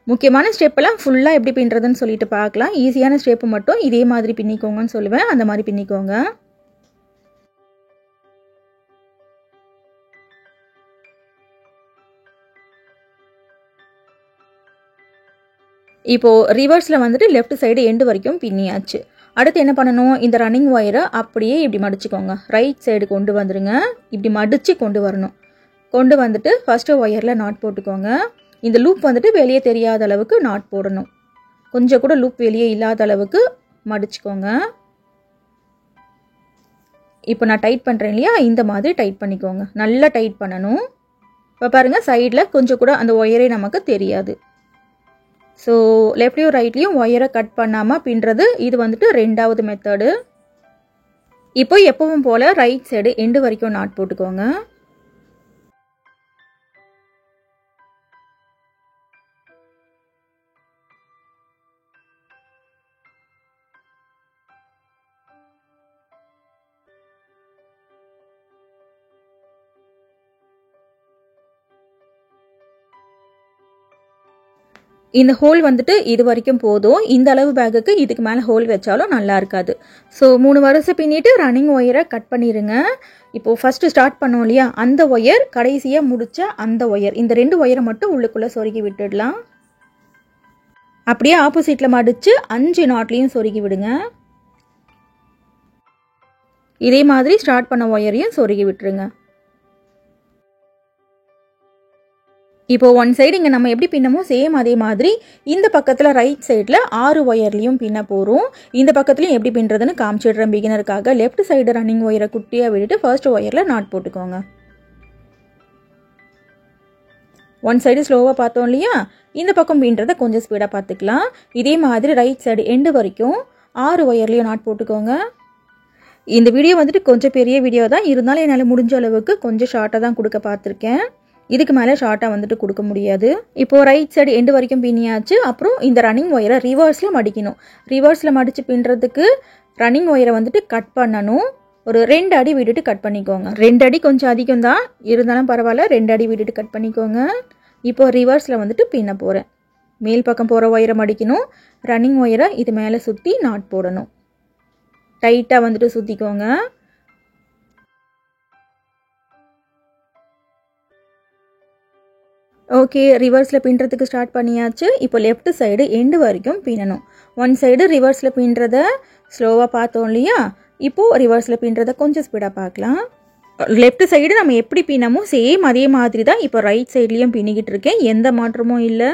முக்கியமான ஸ்டெப்பெல்லாம் ஃபுல்லாக எப்படி பின்னுறதுன்னு சொல்லிட்டு பார்க்கலாம். ஈஸியான ஸ்டெப்பு மட்டும் இதே மாதிரி பின்னிக்கோங்கன்னு சொல்லுவேன். அந்த மாதிரி பின்னிக்கோங்க. இப்போது ரிவர்ஸில் வந்துட்டு லெஃப்ட் சைடு எண்டு வரைக்கும் பின்னியாச்சு. அடுத்து என்ன பண்ணணும், இந்த ரன்னிங் ஒயரை அப்படியே இப்படி மடிச்சுக்கோங்க. ரைட் சைடு கொண்டு வந்துடுங்க. இப்படி மடித்து கொண்டு வரணும். கொண்டு வந்துட்டு ஃபஸ்ட்டு ஒயரில் நாட் போட்டுக்கோங்க. இந்த லூப் வந்துட்டு வெளியே தெரியாத அளவுக்கு நாட் போடணும். கொஞ்சம் கூட லூப் வெளியே இல்லாத அளவுக்கு மடிச்சுக்கோங்க. இப்போ நான் டைட் பண்ணுறேன் இல்லையா, இந்த மாதிரி டைட் பண்ணிக்கோங்க. நல்லா டைட் பண்ணணும். இப்போ பாருங்கள், சைடில் கொஞ்சம் கூட அந்த ஒயரே நமக்கு தெரியாது. ஸோ லெஃப்ட்லையும் ரைட்லேயும் ஒயரை கட் பண்ணாமல் பின்னுறது இது வந்துட்டு 2வது மெத்தடு. இப்போ எப்பவும் போல் ரைட் சைடு எண்டு வரைக்கும் நாட் போட்டுக்கோங்க. இந்த ஹோல் வந்துட்டு இது வரைக்கும் போதும். இந்த அளவு பேக்குக்கு இதுக்கு மேலே ஹோல் வச்சாலும் நல்லா இருக்காது. ஸோ 3 வரிசை பின்னிட்டு ரன்னிங் ஒயரை கட் பண்ணிடுங்க. இப்போது ஃபஸ்ட்டு ஸ்டார்ட் பண்ணோம் இல்லையா, அந்த ஒயர் கடைசியாக முடிச்ச அந்த ஒயர், இந்த 2 ஒயரை மட்டும் உள்ளுக்குள்ளே சொருகி விட்டுடலாம். அப்படியே ஆப்போசிட்டில் மடித்து 5 நாட்லேயும் சொருகி விடுங்க. இதே மாதிரி ஸ்டார்ட் பண்ண ஒயரையும் சொருகி விட்டுருங்க. இப்போ 1 சைடு இங்கே நம்ம எப்படி பின்னமோ சேம் அதே மாதிரி இந்த பக்கத்தில் ரைட் சைடில் 6 ஒயர்லையும் பின்ன போகிறோம். இந்த பக்கத்துலையும் எப்படி பின்னுறதுன்னு காமிச்சிடுறேன் பிகினருக்காக. லெஃப்ட் சைடு ரன்னிங் ஒயரை குட்டியாக விட்டுட்டு ஃபர்ஸ்ட் ஒயரில் நாட் போட்டுக்கோங்க. 1 சைடு ஸ்லோவாக பார்த்தோம் இல்லையா, இந்த பக்கம் பின்னுறதை கொஞ்சம் ஸ்பீடாக பார்த்துக்கலாம். இதே மாதிரி ரைட் சைடு எண்டு வரைக்கும் 6 ஒயர்லையும் நாட் போட்டுக்கோங்க. இந்த வீடியோ வந்துட்டு கொஞ்சம் பெரிய வீடியோ தான், இருந்தாலும் என்னால் முடிஞ்ச அளவுக்கு கொஞ்சம் ஷார்ட்டாக தான் கொடுக்க பார்த்துருக்கேன். இதுக்கு மேலே ஷார்ட்டாக வந்துட்டு கொடுக்க முடியாது. இப்போது ரைட் சைடு எண்டு வரைக்கும் பின்னியாச்சு. அப்புறம் இந்த ரன்னிங் ஒயரை ரிவர்ஸில் மடிக்கணும். ரிவர்ஸில் மடித்து பின்னுறதுக்கு ரன்னிங் ஒயரை வந்துட்டு கட் பண்ணணும். ஒரு 2 அடி விட்டுட்டு கட் பண்ணிக்கோங்க. 2 அடி கொஞ்சம் அதிகம் தான், இருந்தாலும் பரவாயில்ல. 2 அடி விட்டுட்டு கட் பண்ணிக்கோங்க. இப்போ ரிவர்ஸில் வந்துட்டு பின்ன போகிறேன். மேல் பக்கம் போகிற ஒயரை மடிக்கணும், ரன்னிங் ஒயரை இது மேலே சுற்றி நாட் போடணும். டைட்டாக வந்துட்டு சுற்றிக்கோங்க. ஓகே, ரிவர்ஸில் பின்னுறதுக்கு ஸ்டார்ட் பண்ணியாச்சு. இப்போ லெஃப்ட் சைடு எண்டு வரைக்கும் பின்னணும். ஒன் சைடு ரிவர்ஸில் பின்னுறத ஸ்லோவாக பார்த்தோம் இல்லையா, இப்போது ரிவர்ஸில் பின்னுறத கொஞ்சம் ஸ்பீடாக பார்க்கலாம். லெஃப்ட் சைடு நம்ம எப்படி பின்னமோ சேம் அதே மாதிரி தான் இப்போ ரைட் சைட்லேயும் பின்னிக்கிட்டு இருக்கேன். எந்த மாற்றமும் இல்லை.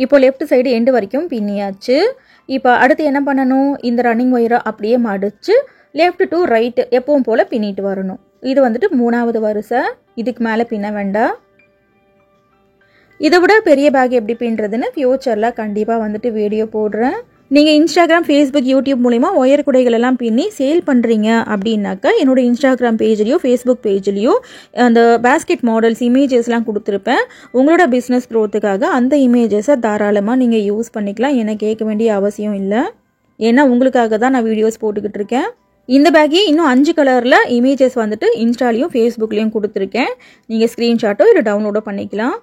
இப்போ லெஃப்ட் சைடு எண்டு வரைக்கும் பின்னியாச்சு. இப்போ அடுத்து என்ன பண்ணணும், இந்த ரன்னிங் ஒயரை அப்படியே மடித்து லெஃப்ட் டு ரைட்டு எப்பவும் போல் பின்னிட்டு வரணும். இது வந்துட்டு 3வது வரிசை. இதுக்கு மேலே பின்ன வேண்டாம். இதை விட பெரிய பேக் எப்படி பின்னுறதுன்னு ஃபியூச்சரில் கண்டிப்பாக வந்துட்டு வீடியோ போடுறேன். நீங்கள் இன்ஸ்டாகிராம், ஃபேஸ்புக், யூடியூப் மூலிமா ஒயர் குடைகள் எல்லாம் பின்னி சேல் பண்ணுறீங்க அப்படின்னாக்கா என்னோட இன்ஸ்டாகிராம் பேஜ்லேயோ ஃபேஸ்புக் பேஜ்லேயோ அந்த பேஸ்கெட் மாடல்ஸ் இமேஜஸ்லாம் கொடுத்துருப்பேன். உங்களோட பிஸ்னஸ் க்ரோத்துக்காக அந்த இமேஜஸை தாராளமாக நீங்கள் யூஸ் பண்ணிக்கலாம். எனக்கு கேட்க வேண்டிய அவசியம் இல்லை. ஏன்னா உங்களுக்காக தான் நான் வீடியோஸ் போட்டுக்கிட்டு இருக்கேன். இந்த பேக்கே இன்னும் 5 கலரில் இமேஜஸ் வந்துட்டு இன்ஸ்டாலையும் ஃபேஸ்புக்லேயும் கொடுத்துருக்கேன். நீங்கள் ஸ்க்ரீன்ஷாட்டோ இல்லை டவுன்லோடோ பண்ணிக்கலாம்.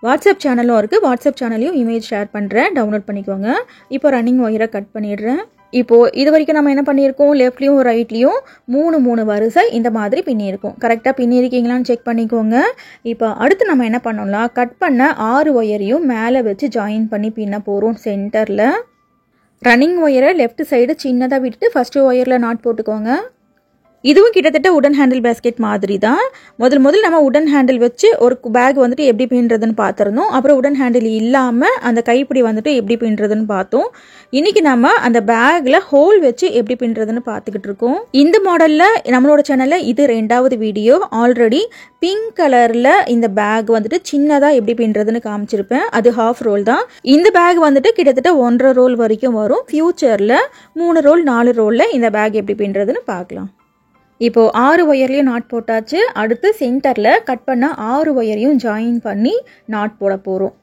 வாட்ஸ்அப் சேனலும் இருக்குது. வாட்ஸ்அப் சேனல்லையும் இமேஜ் ஷேர் பண்ணுறேன், டவுன்லோட் பண்ணிக்கோங்க. இப்போ ரன்னிங் ஒயரை கட் பண்ணிடுறேன். இப்போது இது வரைக்கும் நம்ம என்ன பண்ணியிருக்கோம், லெஃப்ட்லேயும் ரைட்லேயும் 3 வரிசை இந்த மாதிரி பின்னியிருக்கோம். கரெக்டாக பின்னியிருக்கீங்களான்னு செக் பண்ணிக்கோங்க. இப்போ அடுத்து நம்ம என்ன பண்ணோம்னா, கட் பண்ண 6 ஒயரையும் மேலே வச்சு ஜாயின் பண்ணி பின்ன போகிறோம் சென்டரில். ரன்னிங் ஒயரை லெஃப்ட் சைடு சின்னதாக விட்டுட்டு ஃபஸ்ட்டு ஒயரில் நாட் போட்டுக்கோங்க. இதுவும் கிட்டத்தட்ட உடன் ஹேண்டில் பேஸ்கெட் மாதிரி தான். முதல் நம்ம உடன் ஹேண்டில் வச்சு ஒரு பேக் வந்துட்டு எப்படி பின்னுறதுன்னு பார்த்துருந்தோம். அப்புறம் உடன் ஹேண்டில் இல்லாமல் அந்த கைப்பிடி வந்துட்டு எப்படி பின்னுறதுன்னு பார்த்தோம். இன்றைக்கி நம்ம அந்த பேக்கில் ஹோல் வச்சு எப்படி பின்னுறதுன்னு பார்த்துக்கிட்டு இருக்கோம். இந்த மாடலில் நம்மளோட சேனலில் இது 2வது வீடியோ. ஆல்ரெடி பிங்க் கலரில் இந்த பேக் வந்துட்டு சின்னதாக எப்படி பின்னுறதுன்னு காமிச்சிருப்பேன். அது ஹாஃப் ரோல் தான். இந்த பேக் வந்துட்டு கிட்டத்தட்ட 1.5 ரோல் வரைக்கும் வரும். ஃபியூச்சரில் 3 ரோல் 4 ரோலில் இந்த பேக் எப்படி பின்னுறதுன்னு பார்க்கலாம். இப்போது 6 ஒயர்லேயும் நாட் போட்டாச்சு. அடுத்து சென்டரில் கட் பண்ண 6 ஒயரையும் ஜாயின் பண்ணி நாட் போட போகிறோம்.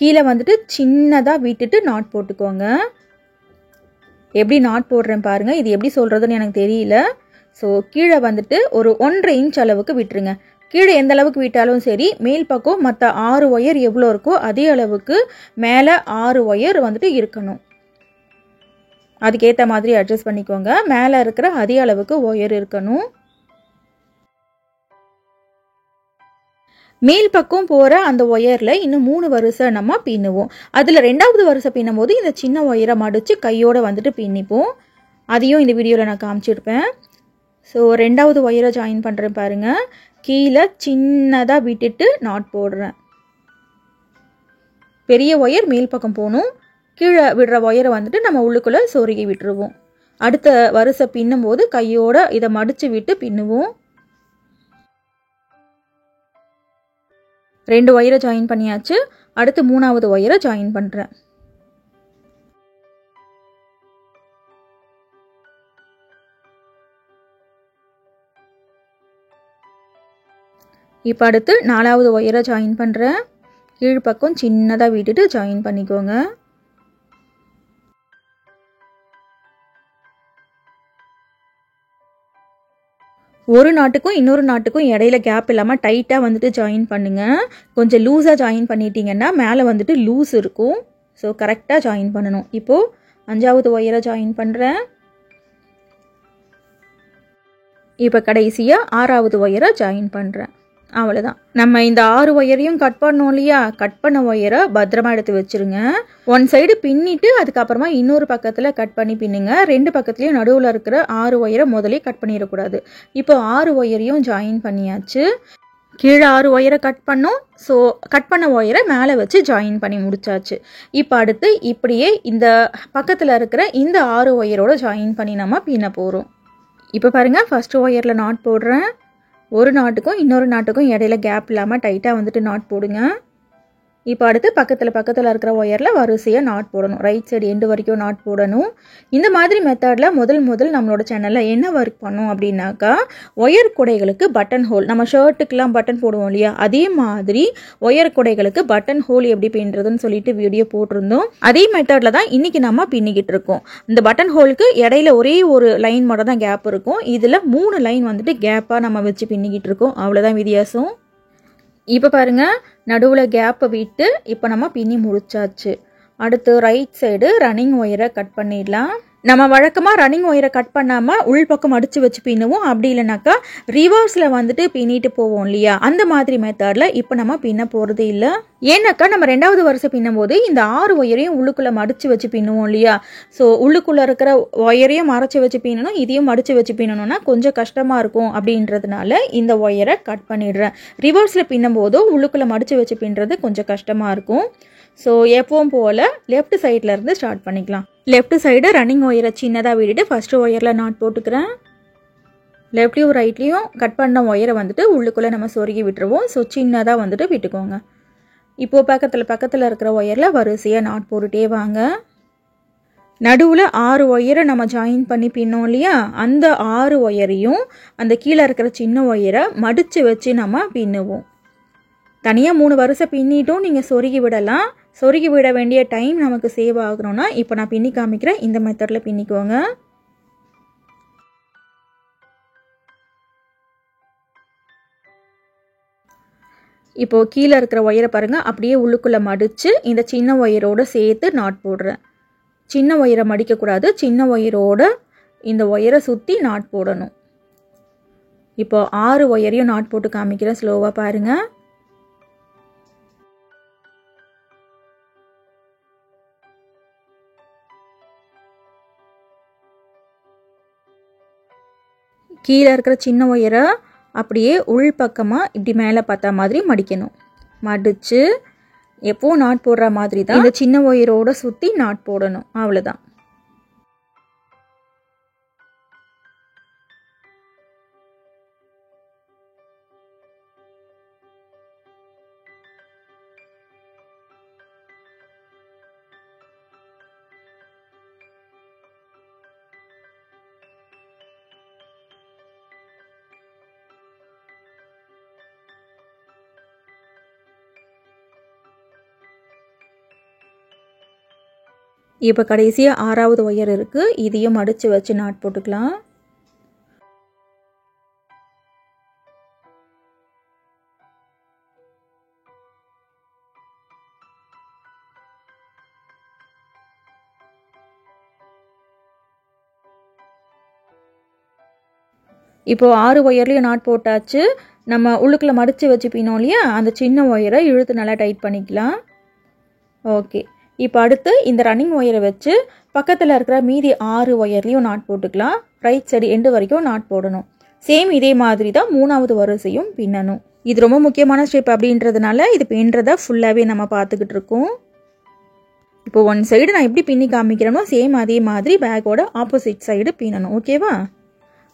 கீழே வந்துட்டு சின்னதாக விட்டுட்டு நாட் போட்டுக்கோங்க. எப்படி நாட் போடுறேன் பாருங்கள். இது எப்படி சொல்கிறதுன்னு எனக்கு தெரியல. ஸோ கீழே வந்துட்டு ஒரு 1.5 இன்ச் அளவுக்கு விட்டுருங்க. கீழே எந்த அளவுக்கு விட்டாலும் சரி, மேல் பக்கம் மற்ற 6 ஒயர் எவ்வளோ இருக்கோ அதே அளவுக்கு மேலே 6 ஒயர் வந்துட்டு இருக்கணும். அதுக்கேற்ற மாதிரி அட்ஜஸ்ட் பண்ணிக்கோங்க. மேலே இருக்கிற அதே அளவுக்கு ஒயர் இருக்கணும். மேல் பக்கம் போகிற அந்த ஒயரில் இன்னும் 3 வரிசை நம்ம பின்னுவோம். அதில் 2வது வரிசை பின்னும் போது இந்த சின்ன ஒயரை மடித்து கையோடு வந்துட்டு பின்னிப்போம். அதையும் இந்த வீடியோவில் நான் காமிச்சிருப்பேன். ஸோ 2வது ஒயரை ஜாயின் பண்ணுறேன் பாருங்கள். கீழே சின்னதாக விட்டுட்டு நாட் போடுறேன். பெரிய ஒயர் மேல் பக்கம் போகணும். கீழே விடுற ஒயரை வந்துட்டு நம்ம உள்ளுக்குள்ளே சொருகி விட்டுருவோம். அடுத்த வரிசை பின்னும் போது கையோட இதை மடித்து விட்டு பின்னுவோம். 2 ஒயரை ஜாயின் பண்ணியாச்சு. அடுத்து 3வது ஒயரை ஜாயின் பண்ணுறேன். இப்போ அடுத்து 4வது ஒயரை ஜாயின் பண்ணுறேன். கீழ்ப்பக்கம் சின்னதாக விட்டுட்டு ஜாயின் பண்ணிக்கோங்க. ஒரு நாட்டுக்கும் இன்னொரு நாட்டுக்கும் இடையில கேப் இல்லாமல் டைட்டாக வந்துட்டு ஜாயின் பண்ணுங்கள். கொஞ்சம் லூஸாக ஜாயின் பண்ணிட்டீங்கன்னா மேலே வந்துட்டு லூஸ் இருக்கும். ஸோ கரெக்டாக ஜாயின் பண்ணணும். இப்போது 5வது ஒயரை ஜாயின் பண்ணுறேன். இப்போ கடைசியாக 6வது ஒயரை ஜாயின் பண்ணுறேன். அவ்வளோதான். நம்ம இந்த 6 ஒயரையும் கட் பண்ணோம் இல்லையா, கட் பண்ண ஒயரை பத்திரமா எடுத்து வச்சுருங்க. ஒன் சைடு பின்னிட்டு அதுக்கப்புறமா இன்னொரு பக்கத்தில் கட் பண்ணி பின்னுங்க. 2 பக்கத்துலேயும் நடுவில் இருக்கிற 6 ஒயரை முதலே கட் பண்ணிடக்கூடாது. இப்போ 6 ஒயரையும் ஜாயின் பண்ணியாச்சு. கீழே 6 ஒயரை கட் பண்ணோம். ஸோ கட் பண்ண ஒயரை மேலே வச்சு ஜாயின் பண்ணி முடிச்சாச்சு. இப்போ அடுத்து இப்படியே இந்த பக்கத்தில் இருக்கிற இந்த 6 ஒயரோட ஜாயின் பண்ணி நம்ம பின்ன போகிறோம். இப்போ பாருங்கள், ஃபஸ்ட்டு ஒயரில் நாட் போடுறேன். ஒரு நாட்டுக்கும் இன்னொரு நாட்டுக்கும் இடையில கேப் இல்லாமல் டைட்டாக வந்துட்டு நாட் போடுங்க. இப்போ அடுத்து பக்கத்தில் இருக்கிற ஒயரில் வரிசையாக நாட் போடணும். ரைட் சைடு எண்டு வரைக்கும் நாட் போடணும். இந்த மாதிரி மெத்தடில் முதல் நம்மளோட சேனலில் என்ன ஒர்க் பண்ணோம் அப்படின்னாக்கா, ஒயர் குடைகளுக்கு பட்டன் ஹோல், நம்ம ஷர்ட்டுக்கெலாம் பட்டன் போடுவோம் இல்லையா, அதே மாதிரி ஒயர் குடைகளுக்கு பட்டன் ஹோல் எப்படி பின்னுறதுன்னு சொல்லிட்டு வீடியோ போட்டிருந்தோம். அதே மெத்தடில் தான் இன்றைக்கி நம்ம பின்னிக்கிட்டு இருக்கோம். இந்த பட்டன் ஹோலுக்கு இடையில ஒரே ஒரு லைன் மட்டும் தான் கேப் இருக்கும். இதில் 3 லைன் வந்துட்டு கேப்பாக நம்ம வச்சு பின்னிக்கிட்டு இருக்கோம். அவ்வளோதான் வித்தியாசம். இப்போ பாருங்கள், நடுவில் கேப்பை விட்டு இப்போ நம்ம பின்னி முடிச்சாச்சு. அடுத்து ரைட் சைடு ரன்னிங் ஒயரை கட் பண்ணிடலாம். நம்ம வழக்கமாக ரன்னிங் ஒயரை கட் பண்ணாமல் உள்பக்கம் அடித்து வச்சு பின்னுவோம். அப்படி இல்லைனாக்கா ரிவர்ஸில் வந்துட்டு பின்னிட்டு போவோம் இல்லையா, அந்த மாதிரி மெத்தடில் இப்போ நம்ம பின்ன போகிறது இல்லை. ஏன்னாக்கா நம்ம 2வது வரிசை பின்னும் போது இந்த 6 ஒயரையும் உள்ளுக்குள்ளே மடித்து வச்சு பின்னுவோம் இல்லையா. ஸோ உள்ளுக்குள்ளே இருக்கிற ஒயரையும் மறைச்சி வச்சு பின்னணும், இதையும் மடித்து வச்சு பின்னணும்னா கொஞ்சம் கஷ்டமாக இருக்கும். அப்படின்றதுனால இந்த ஒயரை கட் பண்ணிடுறேன். ரிவர்ஸில் பின்னும் போதோ உள்ளுக்குள்ளே மடித்து வச்சு பின்னுறது கொஞ்சம் கஷ்டமாக இருக்கும். ஸோ எப்பவும் போல் லெஃப்ட் சைடில் இருந்து ஸ்டார்ட் பண்ணிக்கலாம். லெஃப்ட் சைடு ரன்னிங் ஒயரை சின்னதாக விட்டுட்டு ஃபஸ்ட்டு ஒயரில் நாட் போட்டுக்கிறேன். லெஃப்ட்லேயும் ரைட்லேயும் கட் பண்ண ஒயரை வந்துட்டு உள்ளுக்குள்ளே நம்ம சொருகி விட்டுருவோம். ஸோ சின்னதாக வந்துட்டு விட்டுக்கோங்க. இப்போது பக்கத்தில் இருக்கிற ஒயரில் வரிசையாக நாட் போட்டுகிட்டே வாங்க. நடுவில் 6 ஒயரை நம்ம ஜாயின் பண்ணி பின்னோம் இல்லையா, அந்த 6 ஒயரையும் அந்த கீழே இருக்கிற சின்ன ஒயரை மடித்து வச்சு நம்ம பின்னுவோம். தனியாக 3 வரிசை பின்னிட்டும் நீங்கள் சொருகி விடலாம். சொருகி விட வேண்டிய டைம் நமக்கு சேவ் ஆகணும்னா இப்போ நான் பின்னி காமிக்கிறேன், இந்த மெத்தடில் பின்னிக்கோங்க. இப்போது கீழே இருக்கிற ஒயரை பாருங்கள், அப்படியே உள்ளுக்குள்ளே மடித்து இந்த சின்ன ஒயரோடு சேர்த்து நாட் போடுறேன். சின்ன ஒயரை மடிக்கக்கூடாது, சின்ன ஒயரோடு இந்த ஒயரை சுற்றி நாட் போடணும். இப்போ 6 ஒயரையும் நாட் போட்டு காமிக்கிறேன், ஸ்லோவாக பாருங்கள். கீழே இருக்கிற சின்ன ஒயரை அப்படியே உள் பக்கமாக இப்படி மேலே பார்த்தா மாதிரி மடிக்கணும். மடித்து எப்போவும் நாட் போடுற மாதிரி தான் இந்த சின்ன ஒயரோடு சுற்றி நாட் போடணும். அவ்வளோதான். இப்போ கடைசியாக 6வது ஒயர் இருக்குது, இதையும் மடித்து வச்சு நாட் போட்டுக்கலாம். இப்போது 6 ஒயர்லேயும் நாட் போட்டாச்சு. நம்ம உள்ளுக்குள்ளே மடித்து வச்சு பின்னோம் இல்லையா, அந்த சின்ன ஒயரை இழுத்து நல்லா டைட் பண்ணிக்கலாம். ஓகே, இப்போ அடுத்து இந்த ரன்னிங் ஒயரை வச்சு பக்கத்தில் இருக்கிற மீதி 6 ஒயர்லேயும் நாட் போட்டுக்கலாம். ரைட் சைடு எண்டு வரைக்கும் நாட் போடணும். சேம் இதே மாதிரி தான் 3வது வரிசையும் பின்னணும். இது ரொம்ப முக்கியமான ஸ்டெப் அப்படின்றதுனால இது பின்றதை ஃபுல்லாகவே நம்ம பார்த்துக்கிட்டு இருக்கோம். இப்போ ஒன் சைடு நான் எப்படி பின்னி காமிக்கிறேனோ சேம் அதே மாதிரி பேக்கோட ஆப்போசிட் சைடு பின்னணும். ஓகேவா?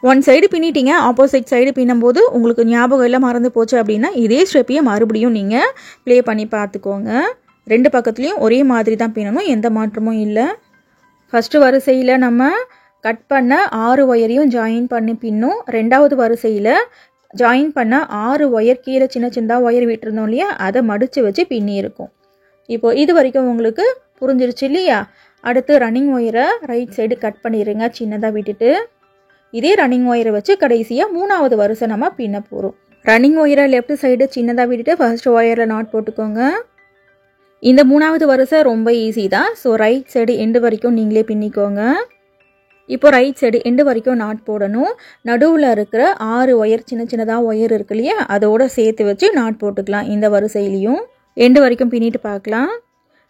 ஒன் சைடு பின்னிட்டீங்க, ஆப்போசிட் சைடு பின்னும்போது உங்களுக்கு ஞாபகம் எல்லாம் மறந்து போச்சு அப்படின்னா இதே ஸ்டெப்பையே மறுபடியும் நீங்கள் ப்ளே பண்ணி பார்த்துக்கோங்க. 2 பக்கத்துலேயும் ஒரே மாதிரி தான் பின்னணும், எந்த மாற்றமும் இல்லை. ஃபஸ்ட்டு வரிசையில் நம்ம கட் பண்ண 6 ஒயரையும் ஜாயின் பண்ணி பின்னும். 2வது வரிசையில் ஜாயின் பண்ண 6 ஒயர் கீழே சின்ன சின்னதாக ஒயர் விட்டுருந்தோம் இல்லையா, அதை மடித்து வச்சு பின்னி இருக்கும். இப்போது இது வரைக்கும் உங்களுக்கு புரிஞ்சிருச்சு இல்லையா? அடுத்து ரன்னிங் ஒயரை ரைட் சைடு கட் பண்ணிடுங்க சின்னதாக விட்டுட்டு. இதே ரன்னிங் ஒயரை வச்சு கடைசியாக 3வது வரிசை நம்ம பின்ன போகிறோம். ரன்னிங் ஒயரை லெஃப்ட் சைடு சின்னதாக விட்டுட்டு ஃபர்ஸ்ட் ஒயரில் நாட் போட்டுக்கோங்க. இந்த 3வது வரிசை ரொம்ப ஈஸி தான். ஸோ ரைட் சைடு எண்டு வரைக்கும் நீங்களே பின்னிக்கோங்க. இப்போ ரைட் சைடு எண்டு வரைக்கும் நாட் போடணும். நடுவில் இருக்கிற 6 ஒயர் சின்ன சின்னதாக ஒயர் இருக்கு இல்லையா, அதோடு சேர்த்து வச்சு நாட் போட்டுக்கலாம். இந்த வரிசையிலையும் எண்டு வரைக்கும் பின்னிட்டு பார்க்கலாம்.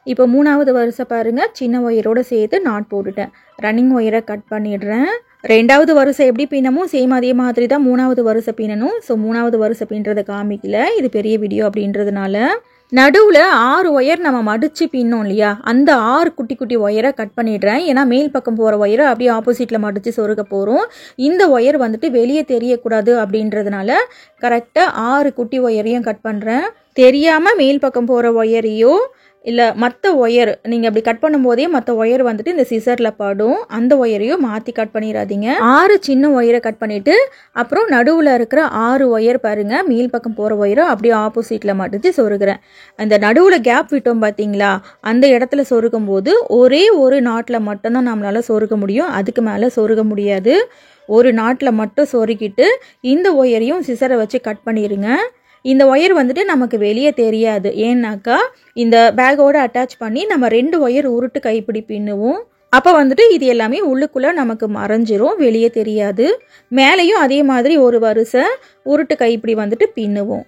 இப்போ 3வது வரிசை பாருங்கள், சின்ன ஒயரோடு சேர்த்து நாட் போட்டுட்டேன். ரன்னிங் ஒயரை கட் பண்ணிடுறேன். 2வது வரிசை எப்படி பின்னமோ சேம் அதே மாதிரி தான் 3வது வரிசை பின்னணும். ஸோ 3வது வரிசை பின்னுறதை காமிக்கல, இது பெரிய வீடியோ அப்படின்றதுனால. நடுவில் 6 ஒயர் நம்ம மடித்து பின்னோம் இல்லையா, அந்த 6 குட்டி குட்டி ஒயரை கட் பண்ணிடுறேன். ஏன்னா மேல் பக்கம் போகிற ஒயரை அப்படியே ஆப்போசிட்டில் மடித்து சொருக போகிறோம். இந்த ஒயர் வந்துட்டு வெளியே தெரியக்கூடாது அப்படின்றதுனால கரெக்டாக 6 குட்டி ஒயரையும் கட் பண்ணுறேன். தெரியாமல் மேல் பக்கம் போகிற ஒயரையோ இல்லை மற்ற ஒயர் நீங்கள் அப்படி கட் பண்ணும்போதே மற்ற ஒயர் வந்துட்டு இந்த சிசரில் படும், அந்த ஒயரையும் மாற்றி கட் பண்ணிடாதீங்க. 6 சின்ன ஒயரை கட் பண்ணிவிட்டு அப்புறம் நடுவில் இருக்கிற 6 ஒயர் பாருங்கள், மேல் பக்கம் போகிற ஒயரை அப்படியே ஆப்போசிட்டில் மாட்டிச்சு சொருகிறேன். அந்த நடுவில் கேப் விட்டோம் பார்த்தீங்களா, அந்த இடத்துல சொருகும் போது ஒரே ஒரு நாட்டில் மட்டும்தான் நம்மளால் சொருக முடியும், அதுக்கு மேலே சொருக முடியாது. ஒரு நாட்டில் மட்டும் சொருகிட்டு இந்த ஒயரையும் சிசரை வச்சு கட் பண்ணிடுங்க. இந்த ஒயர் வந்துட்டு நமக்கு வெளியே தெரியாது, ஏன்னாக்கா இந்த பேக்கோட அட்டாச் பண்ணி நம்ம 2 ஒயர் உருட்டு கைப்பிடி பின்னுவோம். அப்போ வந்துட்டு இது எல்லாமே உள்ளுக்குள்ளே நமக்கு மறைஞ்சிரும், வெளியே தெரியாது. மேலேயும் அதே மாதிரி ஒரு வரிசை உருட்டு கைப்பிடி வந்துட்டு பின்னுவோம்.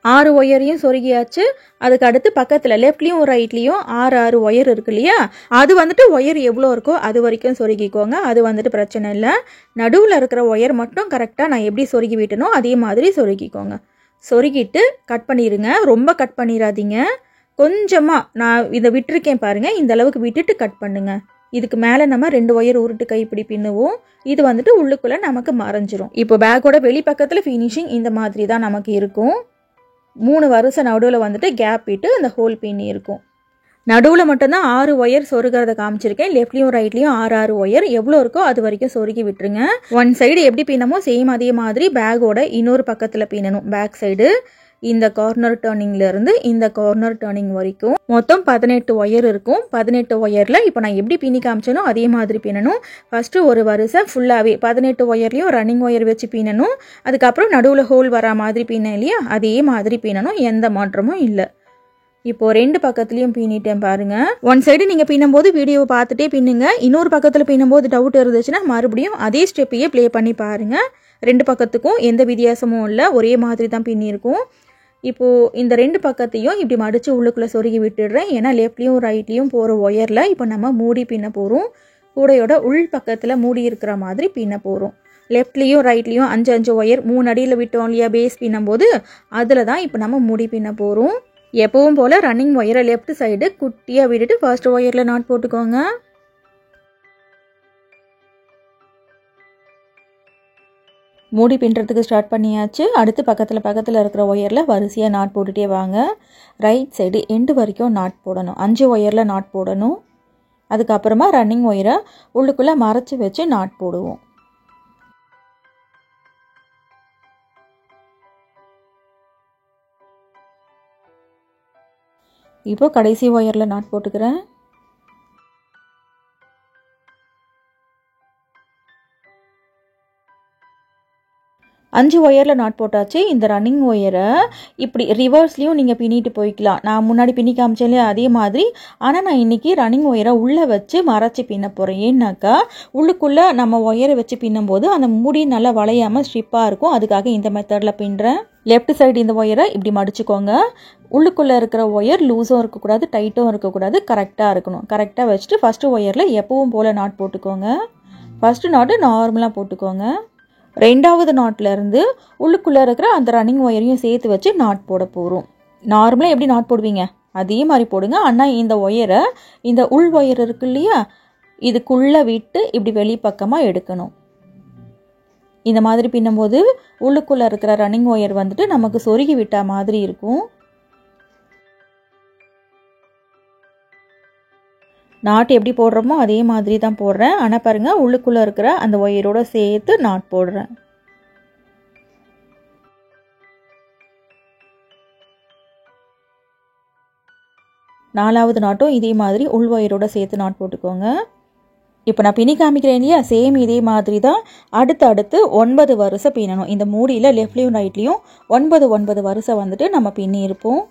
ஆறு ஒயரையும் சொருகியாச்சு. அதுக்கு அடுத்து பக்கத்தில் லெஃப்ட்லேயும் ரைட்லேயும் 6 ஒயர் இருக்கு இல்லையா, அது வந்துட்டு ஒயர் எவ்வளோ இருக்கோ அது வரைக்கும் சொருகிக்கோங்க, அது வந்துட்டு பிரச்சனை இல்லை. நடுவில் இருக்கிற ஒயர் மட்டும் கரெக்டாக நான் எப்படி சொருகி விட்டனோ அதே மாதிரி சொருகிக்கோங்க. சொருகிட்டு கட் பண்ணிடுங்க, ரொம்ப கட் பண்ணிடாதீங்க. கொஞ்சமாக நான் இதை விட்டுருக்கேன் பாருங்கள், இந்த அளவுக்கு விட்டுட்டு கட் பண்ணுங்க. இதுக்கு மேலே நம்ம 2 ஒயர் உருட்டு கைப்பிடி பின்னுவோம், இது வந்துட்டு உள்ளுக்குள்ளே நமக்கு மறைஞ்சிரும். இப்போ பேக்கோட வெளிப்பக்கத்தில் ஃபினிஷிங் இந்த மாதிரி தான் நமக்கு இருக்கும். 3 வரிசை நடுவில் வந்துட்டு கேப் விட்டு அந்த ஹோல் பின்னி இருக்கும். நடுவில் மட்டும்தான் 6 ஒயர் சொருகிறத காமிச்சிருக்கேன். லெஃப்ட்லேயும் ரைட்லேயும் 6 ஒயர் எவ்வளோ இருக்கோ அது வரைக்கும் சொருகி விட்டுருங்க. ஒன் சைடு எப்படி பின்னமோ சேம் அதே மாதிரி பேக்கோட இன்னொரு பக்கத்தில் பின்னணும். பேக் சைடு இந்த கார்னர் டர்னிங்லேருந்து இந்த கார்னர் டர்னிங் வரைக்கும் மொத்தம் 18 ஒயர் இருக்கும். 18 ஒயரில் இப்போ நான் எப்படி பின்னி காமிச்சேனோ அதே மாதிரி பின்னணும். ஃபஸ்ட்டு ஒரு வரிசை ஃபுல்லாகவே 18 ஒயர்லேயும் ரன்னிங் ஒயர் வச்சு பின்னணும். அதுக்கப்புறம் நடுவில் ஹோல் வரா மாதிரி பின்ன இல்லையா, அதே மாதிரி பின்னணும், எந்த மாற்றமும் இல்லை. இப்போது 2 பக்கத்துலேயும் பின்னிட்டேன் பாருங்கள். ஒன் சைடு நீங்கள் பின்னும்போது வீடியோவை பார்த்துட்டே பின்னுங்க. இன்னொரு பக்கத்தில் பின்னும்போது டவுட் இருந்துச்சுன்னா மறுபடியும் அதே ஸ்டெப்பையே ப்ளே பண்ணி பாருங்கள். 2 பக்கத்துக்கும் எந்த வித்தியாசமும் இல்லை, ஒரே மாதிரி தான் பின்னிருக்கும். இப்போது இந்த 2 பக்கத்தையும் இப்படி மடித்து உள்ளுக்குள்ளே சொருகி விட்டுடுறேன். ஏன்னா லெஃப்ட்லேயும் ரைட்லேயும் போகிற ஒயரில் இப்போ நம்ம மூடி பின்ன போகிறோம். கூடையோட உள் பக்கத்தில் மூடி இருக்கிற மாதிரி பின்ன போகிறோம். லெஃப்ட்லேயும் ரைட்லேயும் 5 ஒயர் 3 அடியில் விட்டோம் இல்லையா பேஸ் பின்னும்போது, அதில் தான் இப்போ நம்ம மூடி பின்ன போகிறோம். எப்பவும் போல் ரன்னிங் ஒயரை லெஃப்ட் சைடு குட்டியாக விட்டுட்டு ஃபர்ஸ்ட் ஒயரில் நாட் போட்டுக்கோங்க. மூடி பின்னுறதுக்கு ஸ்டார்ட் பண்ணியாச்சு. அடுத்து பக்கத்தில் இருக்கிற ஒயரில் வரிசையாக நாட் போட்டுகிட்டே வாங்க. ரைட் சைடு எண்டு வரைக்கும் நாட் போடணும். 5 ஒயரில் நாட் போடணும். அதுக்கப்புறமா ரன்னிங் ஒயரை உள்ளுக்குள்ளே மறைச்சி வச்சு நாட் போடுவோம். இப்போ கடைசி ஒயரில் நாட் போட்டுக்கிறேன். அஞ்சு ஒயரில் நாட் போட்டாச்சு. இந்த ரன்னிங் ஒயரை இப்படி ரிவர்ஸ்லேயும் நீங்கள் பின்னிட்டு போய்க்கலாம். நான் முன்னாடி பின்னி காமிச்சேன்லையே அதே மாதிரி. ஆனால் நான் இன்றைக்கி ரன்னிங் ஒயரை உள்ளே வச்சு மறைச்சி பின்ன போகிறேன். ஏன்னாக்கா உள்ளுக்குள்ளே நம்ம ஒயரை வச்சு பின்னும்போது அந்த முடி நல்லா வளையாமல் ஸ்ட்ரிப்பாக இருக்கும். அதுக்காக இந்த மெத்தடில் பின்னுறேன். லெஃப்ட் சைடு இந்த ஒயரை இப்படி மடிச்சுக்கோங்க. உள்ளுக்குள்ளே இருக்கிற ஒயர் லூஸும் இருக்கக்கூடாது, டைட்டும் இருக்கக்கூடாது, கரெக்டாக இருக்கணும். கரெக்டாக வச்சுட்டு ஃபஸ்ட்டு ஒயரில் எப்பவும் போல் நாட் போட்டுக்கோங்க. ஃபஸ்ட்டு நாட்டு நார்மலாக போட்டுக்கோங்க. ரெண்டாவது நாட்லேருந்து உள்ளுக்குள்ளே இருக்கிற அந்த ரன்னிங் ஒயரையும் சேர்த்து வச்சு நாட் போட போகிறோம். நார்மலாக எப்படி நாட் போடுவீங்க அதே மாதிரி போடுங்க. ஆனால் இந்த ஒயரை இந்த உள் ஒயர் இருக்கு இல்லையா, இதுக்குள்ளே விட்டு இப்படி வெளிப்பக்கமாக எடுக்கணும். இந்த மாதிரி பின்னும்போது உள்ளுக்குள்ளே இருக்கிற ரன்னிங் ஒயர் வந்துட்டு நமக்கு சொருகி விட்டா மாதிரி இருக்கும். நாட் எப்படி போடுறோமோ அதே மாதிரி தான் போடுறேன். ஆனால் பாருங்கள், உள்ளுக்குள்ளே இருக்கிற அந்த ஒயரோட சேர்த்து நாட் போடுறேன். நாலாவது நாட்டும் இதே மாதிரி உள் ஒயரோட சேர்த்து நாட் போட்டுக்கோங்க. இப்போ நான் பின்னி காமிக்கிறேன் இல்லையா, சேம் இதே மாதிரி தான் அடுத்து 9 வரிசை பின்னணும். இந்த மூடியில் லெஃப்ட்லேயும் ரைட்லேயும் 9 வரிசை வந்துட்டு நம்ம பின்னி இருப்போம்.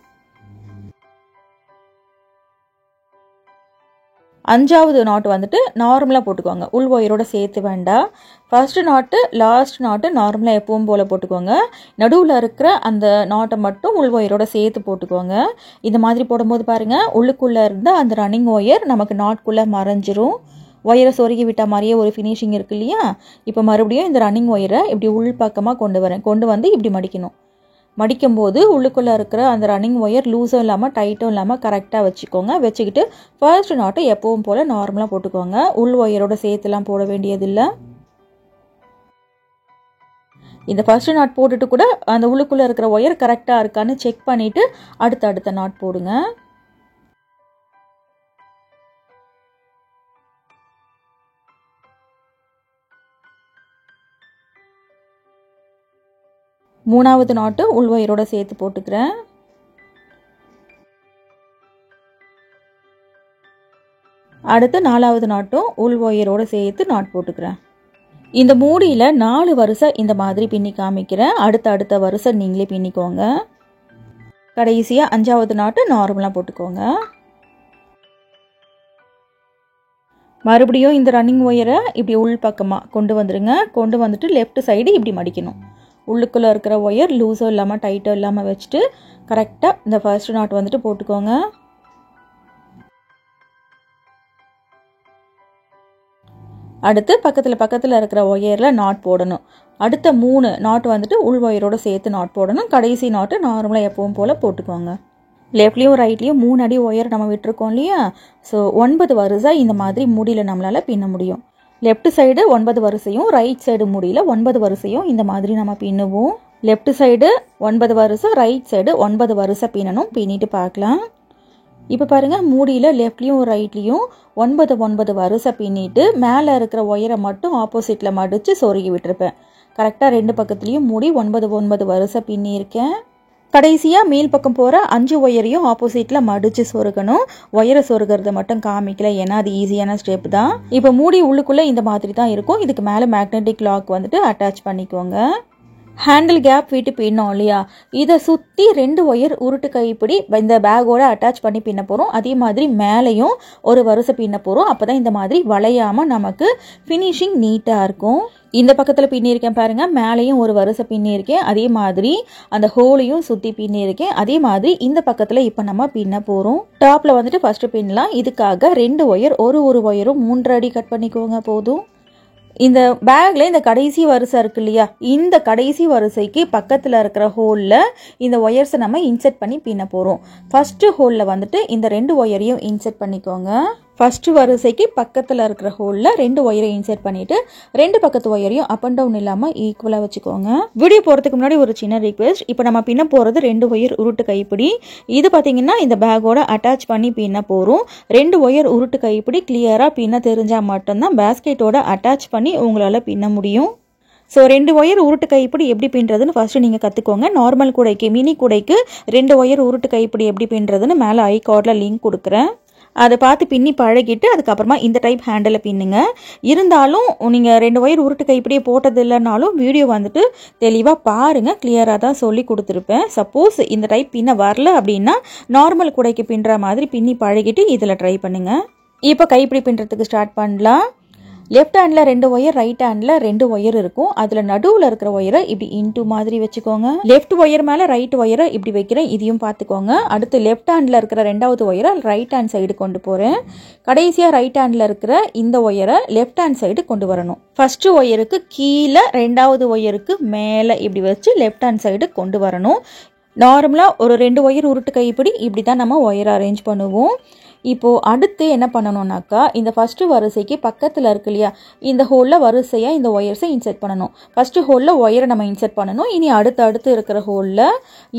அஞ்சாவது நாட்டு வந்துட்டு நார்மலாக போட்டுக்கோங்க, உள் ஒயரோட சேர்த்து வேண்டாம். ஃபர்ஸ்ட் நாட்டு லாஸ்ட் நாட்டு நார்மலாக எப்பவும் போல் போட்டுக்கோங்க. நடுவில் இருக்கிற அந்த நாட்டை மட்டும் உள் ஒயரோட சேர்த்து போட்டுக்கோங்க. இந்த மாதிரி போடும்போது பாருங்கள், உள்ளுக்குள்ளே இருந்த அந்த ரன்னிங் ஒயர் நமக்கு நாட்குள்ளே மறைஞ்சிரும். ஒயரை சொருகி விட்ட மாதிரியே ஒரு ஃபினிஷிங் இருக்கு இல்லையா. இப்போ மறுபடியும் இந்த ரன்னிங் ஒயரை இப்படி உள் பக்கமாக கொண்டு வந்து இப்படி மடிக்கணும். மடிக்கும்போது உள்ளுக்குள்ளே இருக்கிற அந்த ரன்னிங் ஒயர் லூஸும் இல்லாமல் டைட்டும் இல்லாமல் கரெக்டாக வச்சுக்கோங்க. வச்சுக்கிட்டு ஃபர்ஸ்ட் நாட்டை எப்பவும் போல் நார்மலாக போட்டுக்கோங்க. உள் ஒயரோட சேர்த்துலாம் போட வேண்டியதில்லை. இந்த ஃபர்ஸ்ட் நாட் போட்டுட்டு கூட அந்த உள்ளுக்குள்ளே இருக்கிற ஒயர் கரெக்டாக இருக்கான்னு செக் பண்ணிவிட்டு அடுத்த நாட் போடுங்க. மூணாவது நாட்டு உள் ஒயரோட சேர்த்து போட்டுக்கிறேன். அடுத்து நாலாவது நாட்டும் உள் ஒயரோட சேர்த்து நாட் போட்டுக்கிறேன். இந்த மூடியில் 4 வரிசை இந்த மாதிரி பின்னி காமிக்கிறேன். அடுத்த வரிசை நீங்களே பின்னிக்கோங்க. கடைசியாக 5வது நாட்டு நார்மலாக போட்டுக்கோங்க. மறுபடியும் இந்த ரன்னிங் ஒயரை இப்படி உள் பக்கமாக கொண்டு வந்துடுங்க. கொண்டு வந்துட்டு லெஃப்ட் சைடு இப்படி மடிக்கணும். உள்ளுக்குள்ளே இருக்கிற ஒயர் லூஸோ இல்லாமல் டைட்டோ இல்லாமல் வச்சுட்டு கரெக்டாக இந்த ஃபர்ஸ்ட் நாட் வந்துட்டு போட்டுக்கோங்க. அடுத்து பக்கத்தில் இருக்கிற ஒயரில் நாட் போடணும். அடுத்த 3 நாட் வந்துட்டு உள் ஒயரோடு சேர்த்து நாட் போடணும். கடைசி நாட்டு நார்மலாக எப்பவும் போல் போட்டுக்கோங்க. லெஃப்ட்லேயும் ரைட்லேயும் 3 அடி ஒயர் நம்ம விட்டுருக்கோம் இல்லையா? ஸோ 9 வரிசை இந்த மாதிரி முடியில் நம்மளால் பின்ன முடியும். லெஃப்ட் சைடு 9 வரிசையும் ரைட் சைடு முடியில் 9 வரிசையும் இந்த மாதிரி நம்ம பின்னுவோம். லெஃப்ட் சைடு 9 வரிசை, ரைட் சைடு 9 வரிசை பின்னணும். பின்னிட்டு பார்க்கலாம். இப்போ பாருங்கள், மூடியில் லெஃப்ட்லேயும் ரைட்லேயும் 9 வரிசை பின்னிட்டு மேலே இருக்கிற ஒயரை மட்டும் ஆப்போசிட்டில் மடித்து சொருகி விட்டுருப்பேன். கரெக்டாக 2 பக்கத்துலேயும் மூடி 9 வரிசை பின்னியிருக்கேன். கடைசியாக மேல் பக்கம் போகிற 5 ஒயரையும் ஆப்போசிட்டில் மடித்து சொருகணும். ஒயரை சொருகிறத மட்டும் காமிக்கல, ஏன்னா அது ஈஸியான ஸ்டெப் தான். இப்போ மூடி உள்ளுக்குள்ளே இந்த மாதிரி தான் இருக்கும். இதுக்கு மேலே மேக்னெட்டிக் லாக் வந்துட்டு அட்டாச் பண்ணிக்கோங்க. ஹேண்டில் கேப் விட்டு பின்னோம் இல்லையா? இதை சுற்றி 2 ஒயர் உருட்டு கைப்பிடி இந்த பேக்கோட அட்டாச் பண்ணி பின்ன போகிறோம். அதே மாதிரி மேலேயும் ஒரு வரிசை பின்ன போகிறோம். அப்போ தான் இந்த மாதிரி வளையாமல் நமக்கு ஃபினிஷிங் நீட்டாக இருக்கும். இந்த பக்கத்தில் பின்னியிருக்கேன் பாருங்கள், மேலேயும் ஒரு வரிசை பின்னியிருக்கேன். அதே மாதிரி அந்த ஹோலையும் சுற்றி பின்னியிருக்கேன். அதே மாதிரி இந்த பக்கத்தில் இப்போ நம்ம பின்ன போகிறோம். டாப்பில் வந்துட்டு ஃபஸ்ட்டு பின்னலாம். இதுக்காக 2 ஒயர் ஒரு ஒயரும் 3 அடி கட் பண்ணிக்கோங்க போதும். இந்த பேக்கில் இந்த கடைசி வரிசை இருக்கு இல்லையா? இந்த கடைசி வரிசைக்கு பக்கத்தில் இருக்கிற ஹோலில் இந்த ஒயர்ஸை நம்ம இன்செர்ட் பண்ணி பின்ன போகிறோம். ஃபஸ்ட்டு ஹோலில் வந்துட்டு இந்த 2 ஒயரையும் இன்செர்ட் பண்ணிக்கோங்க. ஃபஸ்ட்டு வரிசைக்கு பக்கத்தில் இருக்கிற ஹோலில் 2 ஒயரை இன்செர்ட் பண்ணிவிட்டு 2 பக்கத்து ஒயரையும் அப் அண்ட் டவுன் இல்லாமல் ஈக்குவலாக வச்சுக்கோங்க. வீடியோ போகிறதுக்கு முன்னாடி ஒரு சின்ன ரிக்வெஸ்ட். இப்போ நம்ம பின்ன போகிறது 2 ஒயர் உருட்டு கைப்பிடி. இது பார்த்திங்கன்னா இந்த பேக்கோட அட்டாச் பண்ணி பின்ன போகிறோம். 2 ஒயர் உருட்டு கைப்பிடி கிளியராக பின்ன தெரிஞ்சால் மட்டும்தான் பேஸ்கெட்டோட அட்டாச் பண்ணி உங்களால் பின்ன முடியும். ஸோ 2 ஒயர் உருட்டு கைப்பிடி எப்படி பின்னுறதுன்னு ஃபஸ்ட்டு நீங்கள் கற்றுக்கோங்க. நார்மல் கூடைக்கு, மினி கூடைக்கு 2 ஒயர் உருட்டு கைப்பிடி எப்படி பின்னுறதுன்னு மேலே ஐ கார்டில் லிங்க் கொடுக்குறேன். அதை பார்த்து பின்னி பழகிட்டு அதுக்கப்புறமா இந்த டைப் ஹேண்டில் பின்னுங்க. இருந்தாலும் நீங்கள் 2 ஒயர் உருட்டு கைப்பிடியே போட்டது இல்லைனாலும் வீடியோ வந்துட்டு தெளிவாக பாருங்கள். கிளியராக தான் சொல்லி கொடுத்துருப்பேன். சப்போஸ் இந்த டைப் பின்ன வரல அப்படின்னா நார்மல் கூடைக்கு பின்னுற மாதிரி பின்னி பழகிட்டு இதில் ட்ரை பண்ணுங்கள். இப்போ கைப்பிடி பின்னுறதுக்கு ஸ்டார்ட் பண்ணலாம். Left handle 2 wire, right handle 2 wire இருக்கும். அதில் நடுவில் இருக்கிற ஒயரை இப்படி இன்டூ மாதிரி வச்சுக்கோங்க. லெஃப்ட் ஒயர் மேலே ரைட் ஒயரை இப்படி வைக்கிறேன், இதையும் பார்த்துக்கோங்க. அடுத்து லெஃப்ட் ஹேண்டில் இருக்கிற 2வது ஒயரை ரைட் ஹேண்ட் சைடு கொண்டு போகிறேன். கடைசியாக ரைட் ஹேண்டில் இருக்கிற இந்த ஒயரை லெஃப்ட் ஹேண்ட் சைடு கொண்டு வரணும். ஃபஸ்ட்டு ஒயருக்கு கீழே, 2வது ஒயருக்கு மேலே இப்படி வச்சு லெஃப்ட் ஹேண்ட் சைடு கொண்டு வரணும். நார்மலாக ஒரு 2 ஒயர் உருட்டு கைப்பிடி இப்படி தான் நம்ம ஒயரை அரேஞ்ச் பண்ணுவோம். இப்போது அடுத்து என்ன பண்ணணும்னாக்கா, இந்த ஃபஸ்ட்டு வரிசைக்கு பக்கத்தில் இருக்கு இல்லையா, இந்த ஹோலில் வரிசையாக இந்த ஒயர்ஸை இன்செர்ட் பண்ணணும். ஃபஸ்ட்டு ஹோலில் ஒயரை நம்ம இன்செர்ட் பண்ணணும். இனி அடுத்து இருக்கிற ஹோலில்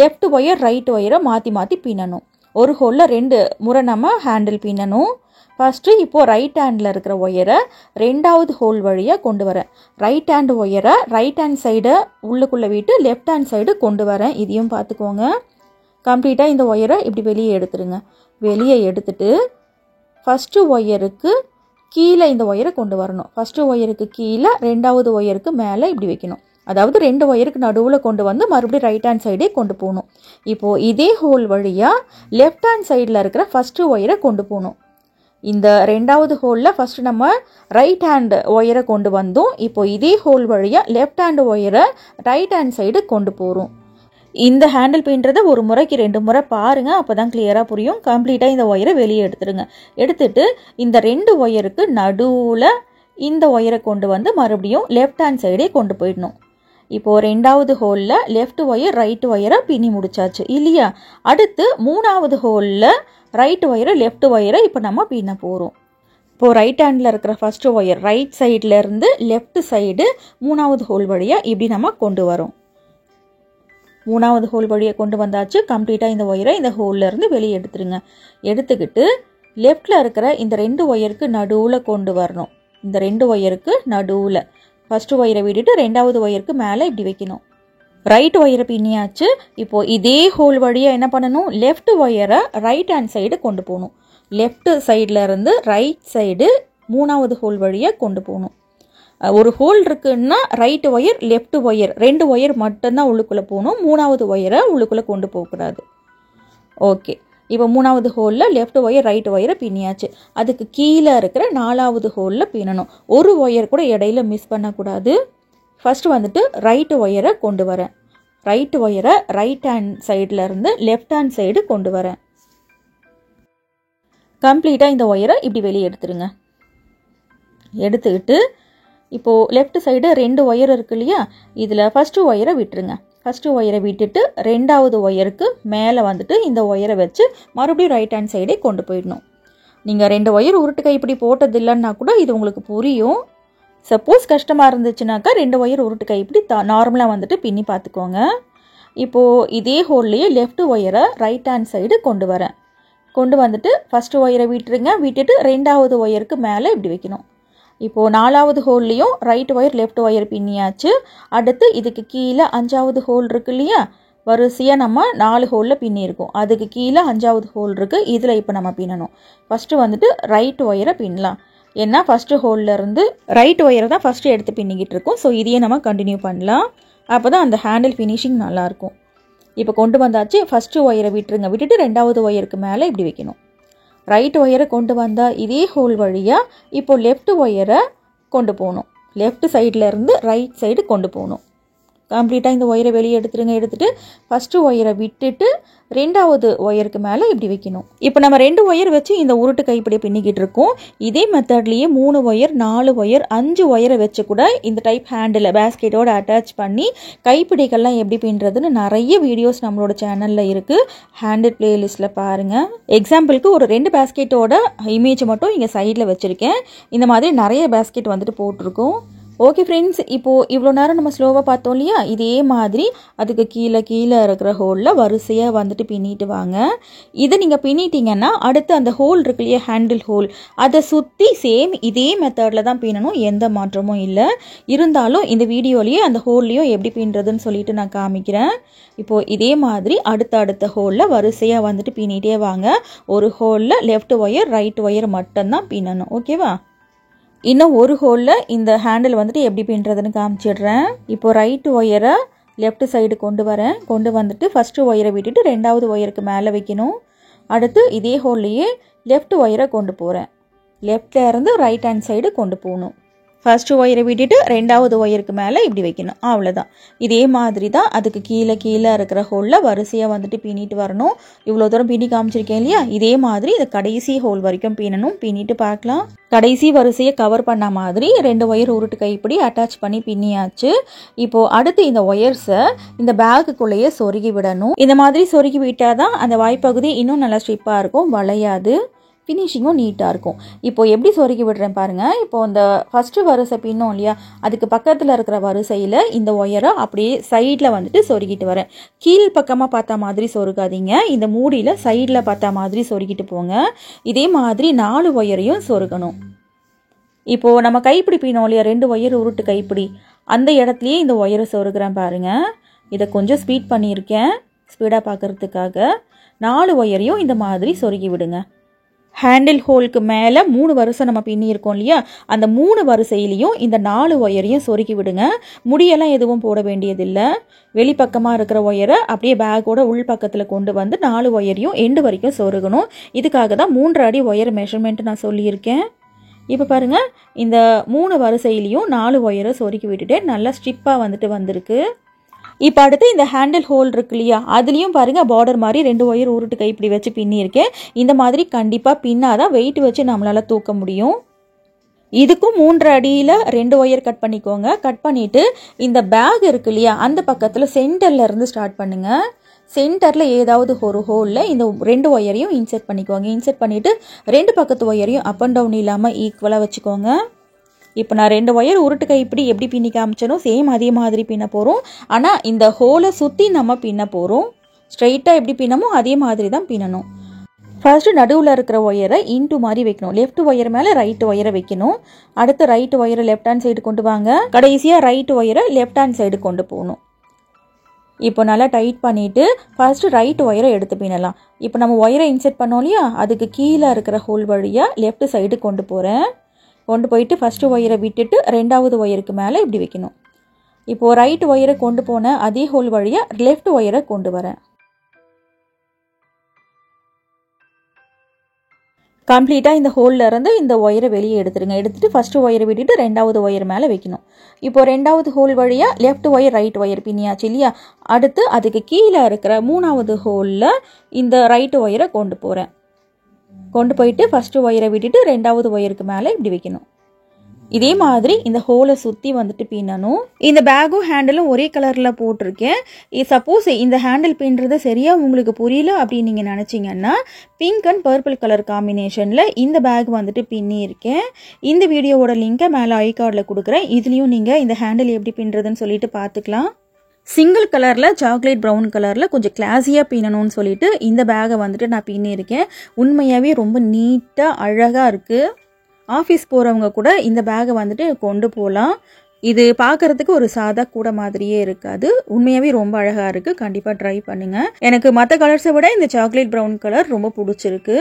லெஃப்ட் ஒயர், ரைட் ஒயரை மாற்றி பின்னணும். ஒரு ஹோலில் 2 முறை நம்ம ஹேண்டில் பின்னணும். ஃபஸ்ட்டு இப்போது ரைட் ஹேண்டில் இருக்கிற ஒயரை 2வது ஹோல் வழியாக கொண்டு வரேன். ரைட் ஹேண்ட் ஒயரை ரைட் ஹேண்ட் சைடை உள்ளுக்குள்ளே விட்டு லெஃப்ட் ஹேண்ட் சைடு கொண்டு வரேன். இதையும் பார்த்துக்கோங்க. கம்ப்ளீட்டாக இந்த ஒயரை இப்படி வெளியே எடுத்துருங்க. வெளியே எடுத்துட்டு ஃபஸ்ட்டு ஒயருக்கு கீழே இந்த ஒயரை கொண்டு வரணும். ஃபஸ்ட்டு ஒயருக்கு கீழே 2வது ஒயருக்கு மேலே இப்படி வைக்கணும். அதாவது 2 ஒயருக்கு நடுவில் கொண்டு வந்து மறுபடியும் ரைட் ஹேண்ட் சைடே கொண்டு போகணும். இப்போது இதே ஹோல் வழியாக லெஃப்ட் ஹேண்ட் சைடில் இருக்கிற ஃபஸ்ட்டு ஒயரை கொண்டு போகணும். இந்த 2வது ஹோலில் ஃபஸ்ட்டு நம்ம ரைட் ஹேண்ட் ஒயரை கொண்டு வந்தோம். இப்போது இதே ஹோல் வழியாக லெஃப்ட் ஹேண்ட் ஒயரை ரைட் ஹேண்ட் சைடு கொண்டு போகிறோம். இந்த ஹேண்டில் பின்னுறதை ஒரு முறைக்கு 2 முறை பாருங்கள், அப்போ தான் கிளியராக புரியும். கம்ப்ளீட்டாக இந்த ஒயரை வெளியே எடுத்துடுங்க. எடுத்துட்டு இந்த 2 ஒயருக்கு நடுவில் இந்த ஒயரை கொண்டு வந்து மறுபடியும் லெஃப்ட் ஹேண்ட் சைடே கொண்டு போயிடணும். இப்போது 2வது ஹோலில் லெஃப்ட் ஒயர், ரைட் ஒயரை பின்னி முடிச்சாச்சு இல்லையா? அடுத்து 3வது ஹோலில் ரைட் ஒயரை, லெஃப்ட் ஒயரை இப்போ நம்ம பின்ன போகிறோம். இப்போ ரைட் ஹேண்டில் இருக்கிற ஃபஸ்ட்டு ஒயர் ரைட் சைடில் இருந்து லெஃப்ட் சைடு 3வது ஹோல் வழியாக இப்படி நம்ம கொண்டு வரோம். 3வது ஹோல் வழியாக கொண்டு வந்தாச்சு. கம்ப்ளீட்டாக இந்த ஒயரை இந்த ஹோல்லேருந்து வெளியே எடுத்துருங்க. எடுத்துக்கிட்டு லெஃப்டில் இருக்கிற இந்த 2 ஒயருக்கு நடுவில் கொண்டு வரணும். இந்த 2 ஒயருக்கு நடுவில் ஃபஸ்ட்டு ஒயரை விட்டுட்டு 2வது ஒயருக்கு மேலே இப்படி வைக்கணும். ரைட் ஒயரை பின்னியாச்சு. இப்போது இதே ஹோல் வழியாக என்ன பண்ணணும், லெஃப்ட் ஒயரை ரைட் ஹேண்ட் சைடு கொண்டு போகணும். லெஃப்ட் சைடில் இருந்து ரைட் சைடு 3வது ஹோல் வழியாக கொண்டு போகணும். ஒரு ஹோல் இருக்குன்னா right wire left wire 2 wire மட்டும்தான் உள்ளுக்குள்ளே போகணும். 3வது ஒயரை உள்ளுக்குள்ளே கொண்டு போகக்கூடாது. ஓகே, இப்போ 3வது ஹோலில் லெஃப்ட் ஒயர் ரைட் ஒயரை பின்னியாச்சு. அதுக்கு கீழே இருக்கிற 4வது ஹோலில் பின்னணும். ஒரு ஒயர் கூட இடையில மிஸ் பண்ணக்கூடாது. ஃபஸ்ட்டு வந்துட்டு ரைட் ஒயரை கொண்டு வரேன். ரைட் ஒயரை ரைட் ஹேண்ட் சைடில் இருந்து லெஃப்ட் ஹேண்ட் சைடு கொண்டு வரேன். கம்ப்ளீட்டாக இந்த ஒயரை இப்படி வெளியே எடுத்துருங்க. எடுத்துக்கிட்டு இப்போது லெஃப்ட் சைடு 2 ஒயர் இருக்கு இல்லையா, இதில் ஃபஸ்ட்டு ஒயரை விட்டுருங்க. ஃபஸ்ட்டு ஒயரை விட்டுட்டு 2வது ஒயருக்கு மேலே வந்துட்டு இந்த ஒயரை வச்சு மறுபடியும் ரைட் ஹேண்ட் சைடே கொண்டு போயிடணும். நீங்கள் 2 ஒயர் உருட்டு கைப்பிடி போட்டது இல்லைன்னா கூட இது உங்களுக்கு புரியும். சப்போஸ் கஷ்டமாக இருந்துச்சுனாக்கா 2 ஒயர் உருட்டு கைப்பிடி நார்மலாக வந்துட்டு பின்னி பார்த்துக்கோங்க. இப்போது இதே ஹோல்லையே லெஃப்ட் ஒயரை ரைட் ஹேண்ட் சைடு கொண்டு வரேன். கொண்டு வந்துட்டு ஃபஸ்ட்டு ஒயரை விட்டுருங்க. விட்டுட்டு 2வது ஒயருக்கு மேலே இப்படி வைக்கணும். இப்போது 4வது ஹோல்லையும் ரைட் ஒயர் லெஃப்ட் ஒயர் பின்னியாச்சு. அடுத்து இதுக்கு கீழே 5வது ஹோல் இருக்கு இல்லையா, வரிசையாக நம்ம 4 ஹோலில் பின்னியிருக்கோம். அதுக்கு கீழே 5வது ஹோல் இருக்குது. இதில் இப்போ நம்ம பின்னணும். ஃபஸ்ட்டு வந்துட்டு ரைட் ஒயரை பின்னலாம். ஏன்னா ஃபஸ்ட்டு ஹோல்லேருந்து ரைட் ஒயரை தான் ஃபஸ்ட்டு எடுத்து பின்னிக்கிட்டு இருக்கோம். ஸோ இதையே நம்ம கண்டினியூ பண்ணலாம். அப்போ தான் அந்த ஹேண்டில் ஃபினிஷிங் நல்லாயிருக்கும். இப்போ கொண்டு வந்தாச்சு. ஃபஸ்ட்டு ஒயரை விட்டுருங்க. விட்டுட்டு 2வது ஒயருக்கு மேலே இப்படி வைக்கணும். ரைட் ஒயரை கொண்டு வந்தால் இதே ஹோல் வழியாக இப்போது லெஃப்ட் ஒயரை கொண்டு போகணும். லெஃப்ட் சைடில் இருந்து ரைட் சைடு கொண்டு போகணும். கம்ப்ளீட்டாக இந்த ஒயரை வெளியே எடுத்துருங்க. எடுத்துகிட்டு ஃபஸ்ட்டு ஒயரை விட்டுட்டு 2வது ஒயருக்கு மேலே இப்படி வைக்கணும். இப்போ நம்ம 2 ஒயர் வச்சு இந்த உருட்டு கைப்பிடி பின்னிக்கிட்டு இருக்கோம். இதே மெத்தட்லேயே 3 ஒயர் 4 ஒயர் 5 ஒயரை வச்சு கூட இந்த டைப் ஹேண்டில் பேஸ்கெட்டோடு அட்டாச் பண்ணி கைப்பிடிகள்லாம் எப்படி பின்னுறதுன்னு நிறைய வீடியோஸ் நம்மளோட சேனலில் இருக்குது. ஹேண்டில் பிளேலிஸ்ட்டில் பாருங்கள். எக்ஸாம்பிளுக்கு ஒரு 2 பேஸ்கெட்டோட இமேஜ் மட்டும் இங்கே சைடில் வச்சுருக்கேன். இந்த மாதிரி நிறைய பேஸ்கெட் வந்துட்டு போட்டிருக்கோம். ஓகே ஃப்ரெண்ட்ஸ், இப்போது இவ்வளோ நேரம் நம்ம ஸ்லோவாக பார்த்தோம் இல்லையா, இதே மாதிரி அதுக்கு கீழே இருக்கிற ஹோலில் வரிசையாக வந்துட்டு பின்னிட்டு வாங்க. இதை நீங்கள் பின்னிட்டிங்கன்னா அடுத்து அந்த ஹோல் இருக்கு இல்லையா, ஹேண்டில் ஹோல், அதை சுற்றி சேம் இதே மெத்தடில் தான் பின்னணும். எந்த மாற்றமும் இல்லை. இருந்தாலும் இந்த வீடியோலேயே அந்த ஹோல்லையும் எப்படி பின்னுறதுன்னு சொல்லிட்டு நான் காமிக்கிறேன். இப்போது இதே மாதிரி அடுத்த ஹோலில் வரிசையாக வந்துட்டு பின்னிட்டே வாங்க. ஒரு ஹோலில் லெஃப்ட் ஒயர் ரைட் ஒயர் மட்டும்தான் பின்னணும். ஓகேவா? இன்னும் ஒரு ஹோலில் இந்த ஹேண்டில் வந்துட்டு எப்படி பின்னுறதுன்னு காமிச்சிடுறேன். இப்போ ரைட் ஒயரை லெஃப்ட் சைடு கொண்டு வரேன். கொண்டு வந்துட்டு ஃபஸ்ட்டு ஒயரை விட்டுட்டு 2வது ஒயருக்கு மேலே வைக்கணும். அடுத்து இதே ஹோல்லையே லெஃப்ட் ஒயரை கொண்டு போகிறேன். லெஃப்டில் இருந்து ரைட் ஹேண்ட் சைடு கொண்டு போகணும். ஃபஸ்ட்டு ஒயரை விட்டுட்டு 2வது ஒயருக்கு மேலே இப்படி வைக்கணும். அவ்வளோதான். இதே மாதிரி தான் அதுக்கு கீழே இருக்கிற ஹோலில் வரிசையாக வந்துட்டு பின்னிட்டு வரணும். இவ்வளோ தூரம் பின்னி காமிச்சிருக்கேன் இல்லையா, இதே மாதிரி இந்த கடைசி ஹோல் வரைக்கும் பின்னணும். பின்னிட்டு பார்க்கலாம். கடைசி வரிசையை கவர் பண்ண மாதிரி 2 ஒயர் உருட்டு கைப்பிடி அட்டாச் பண்ணி பின்னியாச்சு. இப்போது அடுத்து இந்த ஒயர்ஸை இந்த பேக்குக்குள்ளேயே சொருகி விடணும். இந்த மாதிரி சொருகி விட்டால் தான் அந்த வாய்ப்பகுதி இன்னும் நல்லா ஸ்ட்ரிப்பாக இருக்கும், வளையாது, ஃபினிஷிங்கும் நீட்டாக இருக்கும். இப்போது எப்படி சொருகி விடுறேன் பாருங்கள். இப்போது இந்த ஃபஸ்ட்டு வரிசை பின்னோம் இல்லையா, அதுக்கு பக்கத்தில் இருக்கிற வரிசையில் இந்த ஒயரை அப்படியே சைடில் வந்துட்டு சொருகிட்டு வரேன். கீழ் பக்கமாக பார்த்தா மாதிரி சொருகாதீங்க. இந்த மூடியில் சைடில் பார்த்தா மாதிரி சொருகிட்டு போங்க. இதே மாதிரி 4 ஒயரையும் சொருகணும். இப்போது நம்ம கைப்பிடி பின்னோம் இல்லையா, 2 ஒயர் உருட்டு கைப்பிடி, அந்த இடத்துலையே இந்த ஒயரை சொருகிறேன் பாருங்கள். இதை கொஞ்சம் ஸ்பீட் பண்ணியிருக்கேன் ஸ்பீடாக பார்க்குறதுக்காக. 4 ஒயரையும் இந்த மாதிரி சொருகி விடுங்க. ஹேண்டில் ஹோலுக்கு மேலே 3 வரிசை நம்ம பின்னியிருக்கோம் இல்லையா, அந்த 3 வரிசையிலையும் இந்த 4 ஒயரையும் சொருகி விடுங்க. முடியெல்லாம் எதுவும் போட வேண்டியதில்லை. வெளிப்பக்கமாக இருக்கிற ஒயரை அப்படியே பேக்கோட உள் பக்கத்தில் கொண்டு வந்து 4 ஒயரையும் எண்டு வரைக்கும் சொருகணும். இதுக்காக தான் 3 அடி ஒயர் மெஷர்மெண்ட் நான் சொல்லியிருக்கேன். இப்போ பாருங்கள், இந்த 3 வரிசையிலையும் 4 ஒயரை சொருகி விட்டுட்டு நல்லா ஸ்ட்ரிப்பாக வந்துட்டு வந்திருக்கு. இப்போ அடுத்து இந்த ஹேண்டில் ஹோல் இருக்கு இல்லையா, அதுலேயும் பாருங்கள் பார்டர் மாதிரி 2 ஒயர் உருட்டு கைப்பிடி வச்சு பின்னியிருக்கேன். இந்த மாதிரி கண்டிப்பாக பின்னாதான் வெயிட் வச்சு நம்மளால் தூக்க முடியும். இதுக்கும் 3 அடியில் 2 ஒயர் கட் பண்ணிக்கோங்க. கட் பண்ணிவிட்டு இந்த பேக் இருக்கு இல்லையா, அந்த பக்கத்தில் சென்டரில் இருந்து ஸ்டார்ட் பண்ணுங்கள். சென்டரில் ஏதாவது ஒரு ஹோலில் இந்த 2 ஒயரையும் இன்செர்ட் பண்ணிக்கோங்க. இன்செர்ட் பண்ணிவிட்டு 2 பக்கத்து ஒயரையும் அப் அண்ட் டவுன் இல்லாமல் ஈக்குவலாக வச்சுக்கோங்க. இப்போ நான் 2 ஒயர் உருட்டு கைப்பிடி எப்படி பின்னி காமிச்சனோ சேம் அதே மாதிரி பின்ன போகிறோம். ஆனால் இந்த ஹோலை சுற்றி நம்ம பின்ன போகிறோம். ஸ்ட்ரைட்டாக எப்படி பின்னமோ அதே மாதிரி தான் பின்னணும். ஃபர்ஸ்ட்டு நடுவில் இருக்கிற ஒயரை இன்ட்டு மாதிரி வைக்கணும். லெஃப்ட் ஒயர் மேலே ரைட் ஒயரை வைக்கணும். அடுத்து ரைட் ஒயரை லெஃப்ட் ஹேண்ட் சைடு கொண்டு வாங்க. கடைசியாக ரைட் ஒயரை லெஃப்ட் ஹேண்ட் சைடு கொண்டு போகணும். இப்போ நல்லா டைட் பண்ணிவிட்டு ஃபர்ஸ்ட்டு ரைட் ஒயரை எடுத்து பின்னலாம். இப்போ நம்ம ஒயரை இன்செர்ட் பண்ணோம் இல்லையா, அதுக்கு கீழே இருக்கிற ஹோல் வழியாக லெஃப்ட் சைடு கொண்டு போகிறேன். கொண்டு போயிட்டு ஃபஸ்ட்டு ஒயரை விட்டுட்டு 2வது ஒயருக்கு மேலே இப்படி வைக்கணும். இப்போது ரைட் ஒயரை கொண்டு போன அதே ஹோல் வழியாக லெஃப்ட் ஒயரை கொண்டு வரேன். கம்ப்ளீட்டாக இந்த ஹோலில் இருந்து இந்த ஒயரை வெளியே எடுத்துடுங்க. எடுத்துகிட்டு ஃபஸ்ட்டு ஒயரை விட்டுட்டு 2வது ஒயர் மேலே வைக்கணும். இப்போது 2வது ஹோல் வழியாக லெஃப்ட் ஒயர் ரைட் ஒயர் பின்னியாச்சு இல்லையா, அடுத்து அதுக்கு கீழே இருக்கிற 3வது ஹோலில் இந்த ரைட் ஒயரை கொண்டு போகிறேன். கொண்டு போயிட்டு ஃபஸ்ட்டு ஒயரை விட்டுட்டு 2வது ஒயருக்கு மேலே இப்படி வைக்கணும். இதே மாதிரி இந்த ஹோலை சுற்றி வந்துட்டு பின்னணும். இந்த பேக்கும் ஹேண்டிலும் ஒரே கலரில் போட்டிருக்கேன். சப்போஸ் இந்த ஹேண்டில் பின்னுறது சரியாக உங்களுக்கு புரியல அப்படின்னு நீங்கள் நினச்சிங்கன்னா பிங்க் அண்ட் பர்பிள் கலர் காம்பினேஷனில் இந்த பேக் வந்துட்டு பின்னியிருக்கேன். இந்த வீடியோவோட லிங்கை மேலே ஐ கார்டில் கொடுக்குறேன். இதுலேயும் நீங்கள் இந்த ஹேண்டில் எப்படி பின்னுறதுன்னு சொல்லிட்டு பார்த்துக்கலாம். சிங்கிள் கலரில் சாக்லேட் ப்ரௌன் கலரில் கொஞ்சம் கிளாஸியாக பின்னணும்னு சொல்லிட்டு இந்த பேக்கை வந்துட்டு நான் பின்னியிருக்கேன். உண்மையாகவே ரொம்ப நீட்டாக அழகாக இருக்குது. ஆஃபீஸ் போகிறவங்க கூட இந்த பேக்கை வந்துட்டு கொண்டு போகலாம். இது பார்க்குறதுக்கு ஒரு சாதா கூட மாதிரியே இருக்காது. உண்மையாகவே ரொம்ப அழகாக இருக்குது. கண்டிப்பாக ட்ரை பண்ணுங்கள். எனக்கு மற்ற கலர்ஸை விட இந்த சாக்லேட் ப்ரௌன் கலர் ரொம்ப பிடிச்சிருக்கு.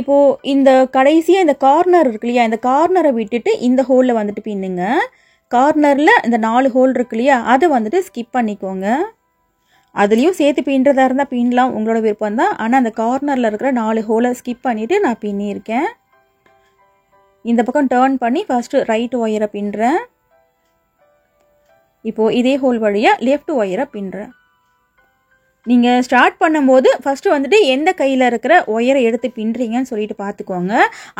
இப்போது இந்த கடைசியாக இந்த கார்னர் இருக்கு இல்லையா, இந்த கார்னரை விட்டுட்டு இந்த ஹோலில் வந்துட்டு பின்னுங்க. கார்னரில் இந்த 4 ஹோல் இருக்கு இல்லையா, அதை வந்துட்டு ஸ்கிப் பண்ணிக்கோங்க. அதுலேயும் சேர்த்து பின்னுறதா இருந்தால் பின்னலாம், உங்களோட விருப்பம் தான். ஆனால் அந்த கார்னரில் இருக்கிற 4 ஹோலை ஸ்கிப் பண்ணிவிட்டு நான் பின்னியிருக்கேன். இந்த பக்கம் டர்ன் பண்ணி ஃபஸ்ட்டு ரைட் ஒயரை பின்னுறேன். இப்போது இதே ஹோல் வழியாக லெஃப்ட் ஒயரை பின்னுறேன். நீங்கள் ஸ்டார்ட் பண்ணும்போது ஃபஸ்ட்டு வந்துட்டு எந்த கையில் இருக்கிற ஒயரை எடுத்து பின்னுறீங்கன்னு சொல்லிட்டு பார்த்துக்கோங்க.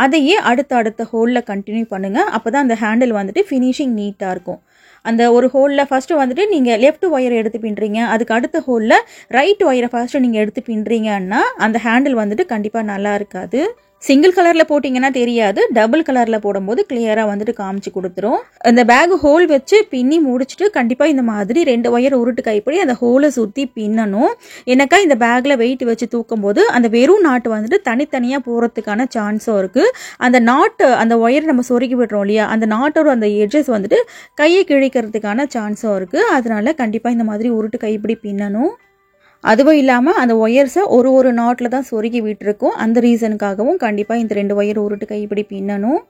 அதையே அடுத்த ஹோலில் கண்டினியூ பண்ணுங்கள். அப்போ தான் அந்த ஹேண்டில் வந்துட்டு ஃபினிஷிங் நீட்டாக இருக்கும். அந்த ஒரு ஹோலில் ஃபஸ்ட்டு வந்துட்டு நீங்கள் லெஃப்ட் ஒயரை எடுத்து பின்னுறீங்க, அதுக்கு அடுத்த ஹோலில் ரைட் ஒயரை ஃபஸ்ட்டு நீங்கள் எடுத்து பின்னுறீங்கன்னா அந்த ஹேண்டில் வந்துட்டு கண்டிப்பாக நல்லா இருக்காது. சிங்கிள் கலரில் போட்டிங்கன்னா தெரியாது, டபுள் கலரில் போடும்போது கிளியராக வந்துட்டு காமிச்சு கொடுத்துரும். அந்த பேக் ஹோல் வச்சு பின்னி முடிச்சுட்டு கண்டிப்பாக இந்த மாதிரி 2 ஒயர் உருட்டு கைப்படி அந்த ஹோலை சுற்றி பின்னணும். எனக்கா இந்த பேக்கில் வெயிட் வச்சு தூக்கும் போது அந்த வெறும் நாட்டு வந்துட்டு தனித்தனியாக போகிறதுக்கான சான்ஸும் இருக்குது. அந்த நாட்டு அந்த ஒயர் நம்ம சொருகி விடுறோம் இல்லையா, அந்த நாட்டோட அந்த எட்ஜஸ் வந்துட்டு கையை கிழிக்கிறதுக்கான சான்ஸும் இருக்குது. அதனால கண்டிப்பாக இந்த மாதிரி உருட்டு கைப்படி பின்னணும். அதுவும் இல்லாமல் அந்த ஒயர்ஸை ஒரு நாட்டில் தான் சொருகி விட்டுருக்கோம். அந்த ரீசனுக்காகவும் கண்டிப்பாக இந்த 2 ஒயர் உருட்டு கைப்படி பின்னணும்.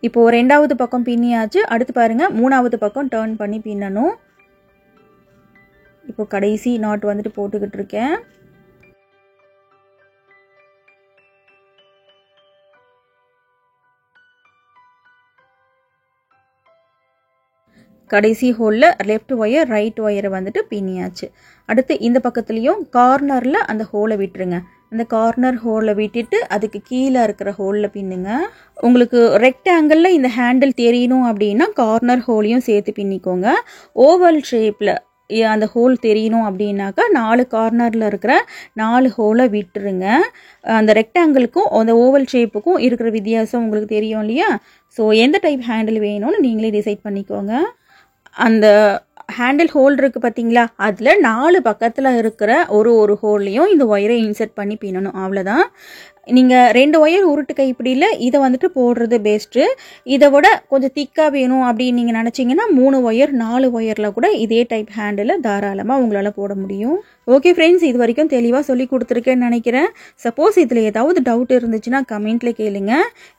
இப்போது 2வது பக்கம் பின்னியாச்சு. அடுத்து பாருங்கள் 3வது பக்கம் டர்ன் பண்ணி பின்னணும். இப்போ கடைசி நாட் வந்துட்டு போட்டுக்கிட்டு இருக்கேன். கடைசி ஹோலில் லெஃப்ட் ஒயர் ரைட் ஒயரை வந்துட்டு பின்னியாச்சு. அடுத்து இந்த பக்கத்துலேயும் கார்னரில் அந்த ஹோலை விட்டுருங்க. அந்த கார்னர் ஹோலை விட்டுட்டு அதுக்கு கீழே இருக்கிற ஹோலில் பின்னுங்க. உங்களுக்கு ரெக்டாங்கிளில் இந்த ஹேண்டில் தெரியணும் அப்படின்னா கார்னர் ஹோலையும் சேர்த்து பின்னிக்கோங்க. ஓவல் ஷேப்பில் அந்த ஹோல் தெரியணும் அப்படின்னாக்கா 4 கார்னரில் இருக்கிற 4 ஹோலை விட்டுருங்க. அந்த ரெக்டாங்கிளுக்கும் அந்த ஓவல் ஷேப்புக்கும் இருக்கிற வித்தியாசம் உங்களுக்கு தெரியும் இல்லையா. ஸோ எந்த டைப் ஹேண்டில் வேணும்னு நீங்களே டிசைட் பண்ணிக்கோங்க. அந்த ஹேண்டில் ஹோல் இருக்குது பார்த்தீங்களா, அதில் 4 பக்கத்தில் இருக்கிற ஒரு ஹோல்லையும் இந்த ஒயரை இன்செர்ட் பண்ணி பின்னணும். அவ்வளோதான். நீங்கள் 2 ஒயர் உருட்டு கைப்பிடியில் இதை வந்துட்டு போடுறது பெஸ்ட்டு. இதை விட கொஞ்சம் திக்காக வேணும் அப்படின்னு நீங்கள் நினச்சிங்கன்னா 3 ஒயர் 4 ஒயரில் கூட இதே டைப் ஹேண்டில் தாராளமாக உங்களால் போட முடியும். ஓகே ஃப்ரெண்ட்ஸ், இது வரைக்கும் தெளிவாக சொல்லி கொடுத்துருக்கேன்னு நினைக்கிறேன். சப்போஸ் இதில் ஏதாவது டவுட் இருந்துச்சுன்னா கமெண்ட்டில் கேளுங்க.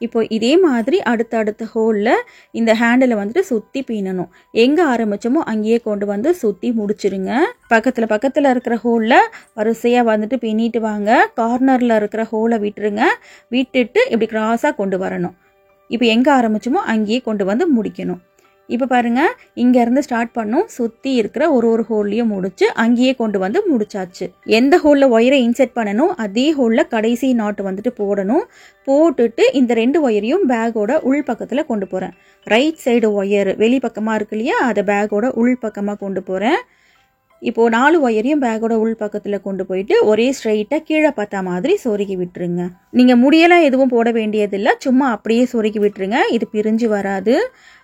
இப்போ இதே மாதிரி அடுத்த ஹோலில் இந்த ஹேண்டிலை வந்துட்டு சுற்றி பின்னணும். எங்கே ஆரம்பித்தோமோ அங்கேயே கொண்டு வந்து சுற்றி முடிச்சிருங்க. பக்கத்தில் இருக்கிற ஹோலில் வரிசையாக வந்துட்டு பின்னிட்டு வாங்க. கார்னரில் இருக்கிற ஹோலை விட்டுருங்க. விட்டுட்டு இப்படி கிராஸாக கொண்டு வரணும். இப்போ எங்கே ஆரம்பிச்சோமோ அங்கேயே கொண்டு வந்து முடிக்கணும். இப்போ பாருங்க, இங்க இருந்து ஸ்டார்ட் பண்ணோம், சுத்தி இருக்கிற ஒரு ஹோல்லையும் முடிச்சு அங்கேயே கொண்டு வந்து முடிச்சாச்சு. எந்த ஹோல்ல ஒயரை இன்செர்ட் பண்ணணும் அதே ஹோல்ல கடைசி நாட் வந்துட்டு போடணும். போட்டுட்டு இந்த 2 ஒயரையும் பேக்கோட உள் பக்கத்துல கொண்டு போறேன். ரைட் சைடு ஒயர் வெளி பக்கமா இருக்கு இல்லையா, அதை பேக்கோட உள் பக்கமா கொண்டு போறேன். இப்போ 4 ஒயரையும் பேக்கோட உள் பக்கத்துல கொண்டு போயிட்டு ஒரே ஸ்ட்ரைட்டா கீழே பார்த்தா மாதிரி சொருகி விட்டுருங்க. நீங்க முடியெல்லாம் எதுவும் போட வேண்டியதில்லை, சும்மா அப்படியே சொருகி விட்டுருங்க, இது பிரிஞ்சு வராது.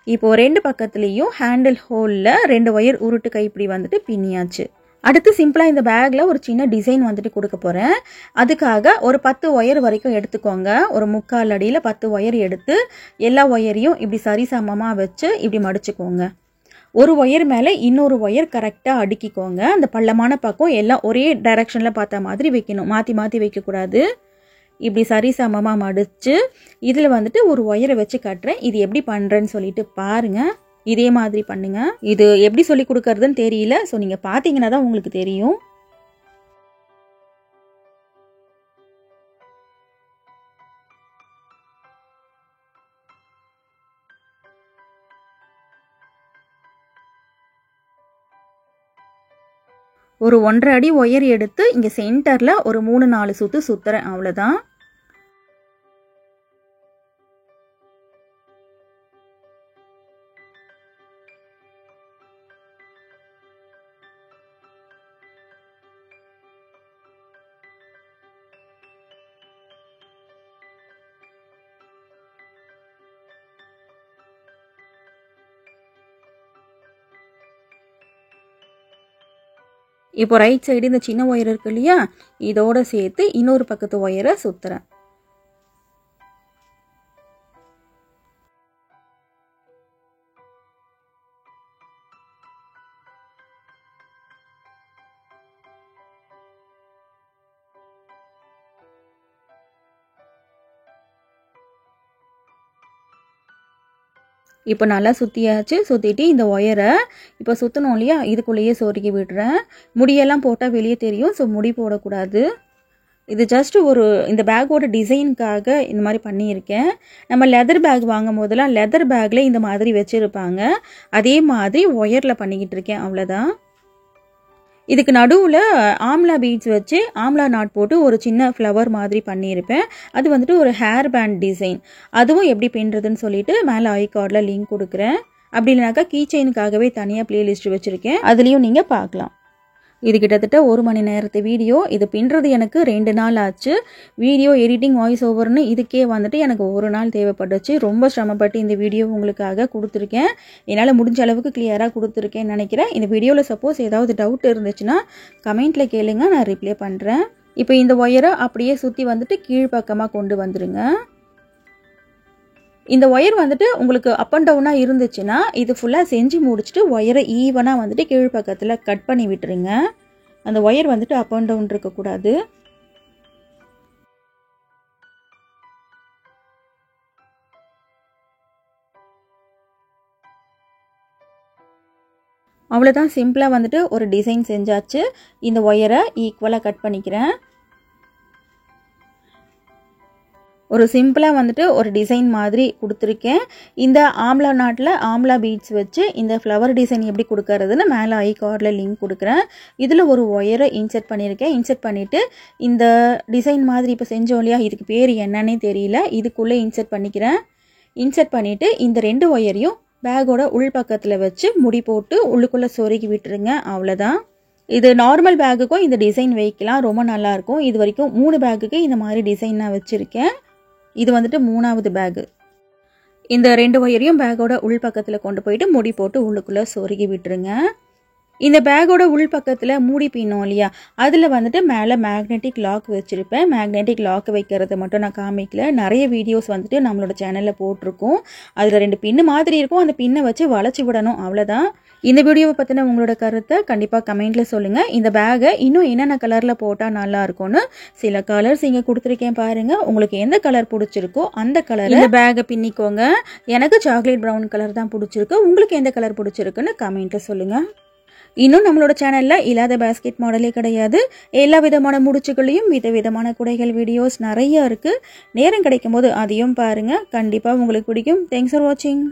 இப்போ 2 பக்கத்துலேயும் ஹேண்டில் ஹோலில் 2 ஒயர் உருட்டு கைப்பிடி வந்துட்டு பின்னியாச்சு. அடுத்து சிம்பிளாக இந்த பேக்கில் ஒரு சின்ன டிசைன் வந்துட்டு கொடுக்க போகிறேன். அதுக்காக ஒரு 10 ஒயர் வரைக்கும் எடுத்துக்கோங்க. ஒரு 3/4 அடியில் 10 ஒயர் எடுத்து எல்லா ஒயரையும் இப்படி சரிசமமாக வச்சு இப்படி மடிச்சுக்கோங்க. ஒரு ஒயர் மேலே இன்னொரு ஒயர் கரெக்டாக அடுக்கிக்கோங்க. அந்த பள்ளமான பக்கம் எல்லாம் ஒரே டைரக்ஷனில் பார்த்தா மாதிரி வைக்கணும், மாற்றி மாற்றி வைக்கக்கூடாது. இப்படி சரிசமமாக மடித்து இதில் வந்துட்டு ஒரு ஒயரை வச்சு கட்டுறேன். இது எப்படி பண்ணுறேன்னு சொல்லிட்டு பாருங்கள். இதே மாதிரி பண்ணுங்க. இது எப்படி சொல்லி கொடுக்கறதுன்னு தெரியல, ஸோ நீங்கள் பார்த்தீங்கன்னா தான் உங்களுக்கு தெரியும். ஒரு 1.5 அடி ஒயர் எடுத்து இங்கே சென்டரில் ஒரு 3-4 சுற்று சுற்றுறேன், அவ்வளோதான். இப்போ ரைட் சைடு இந்த சின்ன ஒயர் இருக்கு இல்லையா, இதோட சேர்த்து இன்னொரு பக்கத்து ஒயரை சுத்துறேன். இப்போ நல்லா சுற்றியாச்சு. சுற்றிட்டு இந்த ஒயரை இப்போ சுற்றணும் இல்லையா, இதுக்குள்ளேயே சொருகி விடுறேன். முடியெல்லாம் போட்டால் வெளியே தெரியும், ஸோ முடி போடக்கூடாது. இது ஜஸ்ட் ஒரு இந்த பேக்கோட டிசைனுக்காக இந்த மாதிரி பண்ணியிருக்கேன். நம்ம லெதர் பேக் வாங்கும் போதெல்லாம் லெதர் பேக்கில் இந்த மாதிரி வச்சுருப்பாங்க, அதே மாதிரி ஒயரில் பண்ணிக்கிட்டு இருக்கேன், அவ்வளோதான். இதுக்கு நடுவில் ஆம்லா பீட்ஸ் வச்சு ஆம்லா நாட் போட்டு ஒரு சின்ன ஃப்ளவர் மாதிரி பண்ணியிருப்பேன். அது வந்துட்டு ஒரு ஹேர் பேண்ட் டிசைன். அதுவும் எப்படி பின்னுறதுன்னு சொல்லிட்டு மேலே ஐ கார்டில் லிங்க் கொடுக்குறேன். அப்படி இல்லைனாக்கா கீ செயினுக்காகவே தனியாக பிளேலிஸ்ட் வச்சுருக்கேன், அதுலேயும் நீங்கள் பார்க்கலாம். இது கிட்டத்தட்ட 1 மணி நேரத்து வீடியோ. இது பின்னுறது எனக்கு 2 நாள் ஆச்சு. வீடியோ எடிட்டிங் வாய்ஸ் ஓவர்னு இதுக்கே வந்துட்டு எனக்கு 1 நாள் தேவைப்பட்டுச்சு. ரொம்ப சிரமப்பட்டு இந்த வீடியோ உங்களுக்காக கொடுத்துருக்கேன். என்னால் முடிஞ்ச அளவுக்கு கிளியராக கொடுத்துருக்கேன்னு நினைக்கிறேன். இந்த வீடியோவில் சப்போஸ் ஏதாவது டவுட் இருந்துச்சுன்னா கமெண்ட்டில் கேளுங்க, நான் ரிப்ளை பண்ணுறேன். இப்போ இந்த ஒயரை அப்படியே சுற்றி வந்துட்டு கீழ்ப்பக்கமாக கொண்டு வந்துடுங்க. இந்த ஒயர் வந்துட்டு உங்களுக்கு அப் அண்ட் டவுனாக இருந்துச்சுன்னா இது ஃபுல்லாக செஞ்சு முடிச்சுட்டு ஒயரை ஈவனாக வந்துட்டு கீழ்ப்பக்கத்தில் கட் பண்ணி விட்டுருங்க. அந்த ஒயர் வந்துட்டு அப் அண்ட் டவுன் இருக்கக்கூடாது. அவ்வளோதான், சிம்பிளாக வந்துட்டு ஒரு டிசைன் செஞ்சாச்சு. இந்த ஒயரை ஈக்குவலாக கட் பண்ணிக்கிறேன். ஒரு சிம்பிளாக வந்துட்டு ஒரு டிசைன் மாதிரி கொடுத்துருக்கேன். இந்த ஆம்லா நாட்டில் ஆம்லா பீட்ஸ் வச்சு இந்த ஃப்ளவர் டிசைன் எப்படி கொடுக்கறதுன்னு மேலே ஐ கார்டில் லிங்க் கொடுக்குறேன். இதில் ஒரு ஒயரை இன்செர்ட் பண்ணியிருக்கேன். இன்செர்ட் பண்ணிவிட்டு இந்த டிசைன் மாதிரி இப்போ செஞ்சோம் இல்லையா, இதுக்கு பேர் என்னன்னே தெரியல, இதுக்குள்ளே இன்செர்ட் பண்ணிக்கிறேன். இன்செர்ட் பண்ணிவிட்டு இந்த 2 ஒயரையும் பேக்கோட உள் பக்கத்தில் வச்சு முடி போட்டு உள்ளுக்குள்ளே சொருகி விட்டுருங்க, அவ்வளோதான். இது நார்மல் பேக்குக்கும் இந்த டிசைன் வைக்கலாம், ரொம்ப நல்லாயிருக்கும். இது வரைக்கும் 3 பேக்குக்கு இந்த மாதிரி டிசைன் நான் வச்சுருக்கேன். இது வந்துட்டு 3வது பேக்கு. இந்த 2 ஒயரையும் பேக்கோட உள் பக்கத்தில் கொண்டு போயிட்டு முடி போட்டு உள்ளுக்குள்ளே சொருகி விட்டுருங்க. இந்த பேக்கோட உள் பக்கத்தில் மூடி பின்னோம் இல்லையா, அதில் வந்துட்டு மேலே மேக்னெட்டிக் லாக் வச்சுருப்பேன். மேக்னெட்டிக் லாக் வைக்கிறத மட்டும் நான் காமிக்கல, நிறைய வீடியோஸ் வந்துட்டு நம்மளோட சேனலில் போட்டிருக்கோம். அதில் 2 பின்னு மாதிரி இருக்கும், அந்த பின்னை வச்சு வளைச்சி விடணும், அவ்வளோதான். இந்த வீடியோவை பற்றின உங்களோட கருத்தை கண்டிப்பாக கமெண்ட்டில் சொல்லுங்கள். இந்த பேக்கை இன்னும் என்னென்ன கலரில் போட்டால் நல்லா இருக்கும்னு சில கலர்ஸ் இங்கே கொடுத்துருக்கேன் பாருங்கள். உங்களுக்கு எந்த கலர் பிடிச்சிருக்கோ அந்த கலர் இந்த பேக்கை பின்னிக்கோங்க. எனக்கு சாக்லேட் ப்ரௌன் கலர் தான் பிடிச்சிருக்கு, உங்களுக்கு எந்த கலர் பிடிச்சிருக்குன்னு கமெண்ட்டில் சொல்லுங்கள். இன்னும் நம்மளோட சேனலில் இல்லாத பேஸ்கெட் மாடலே கிடையாது. எல்லா விதமான முடிச்சுகளையும் விதவிதமான குடைகள் வீடியோஸ் நிறைய இருக்குது. நேரம் கிடைக்கும் போது அதையும் பாருங்கள், கண்டிப்பாக உங்களுக்கு பிடிக்கும். தேங்க்ஸ் ஃபார் வாட்சிங்.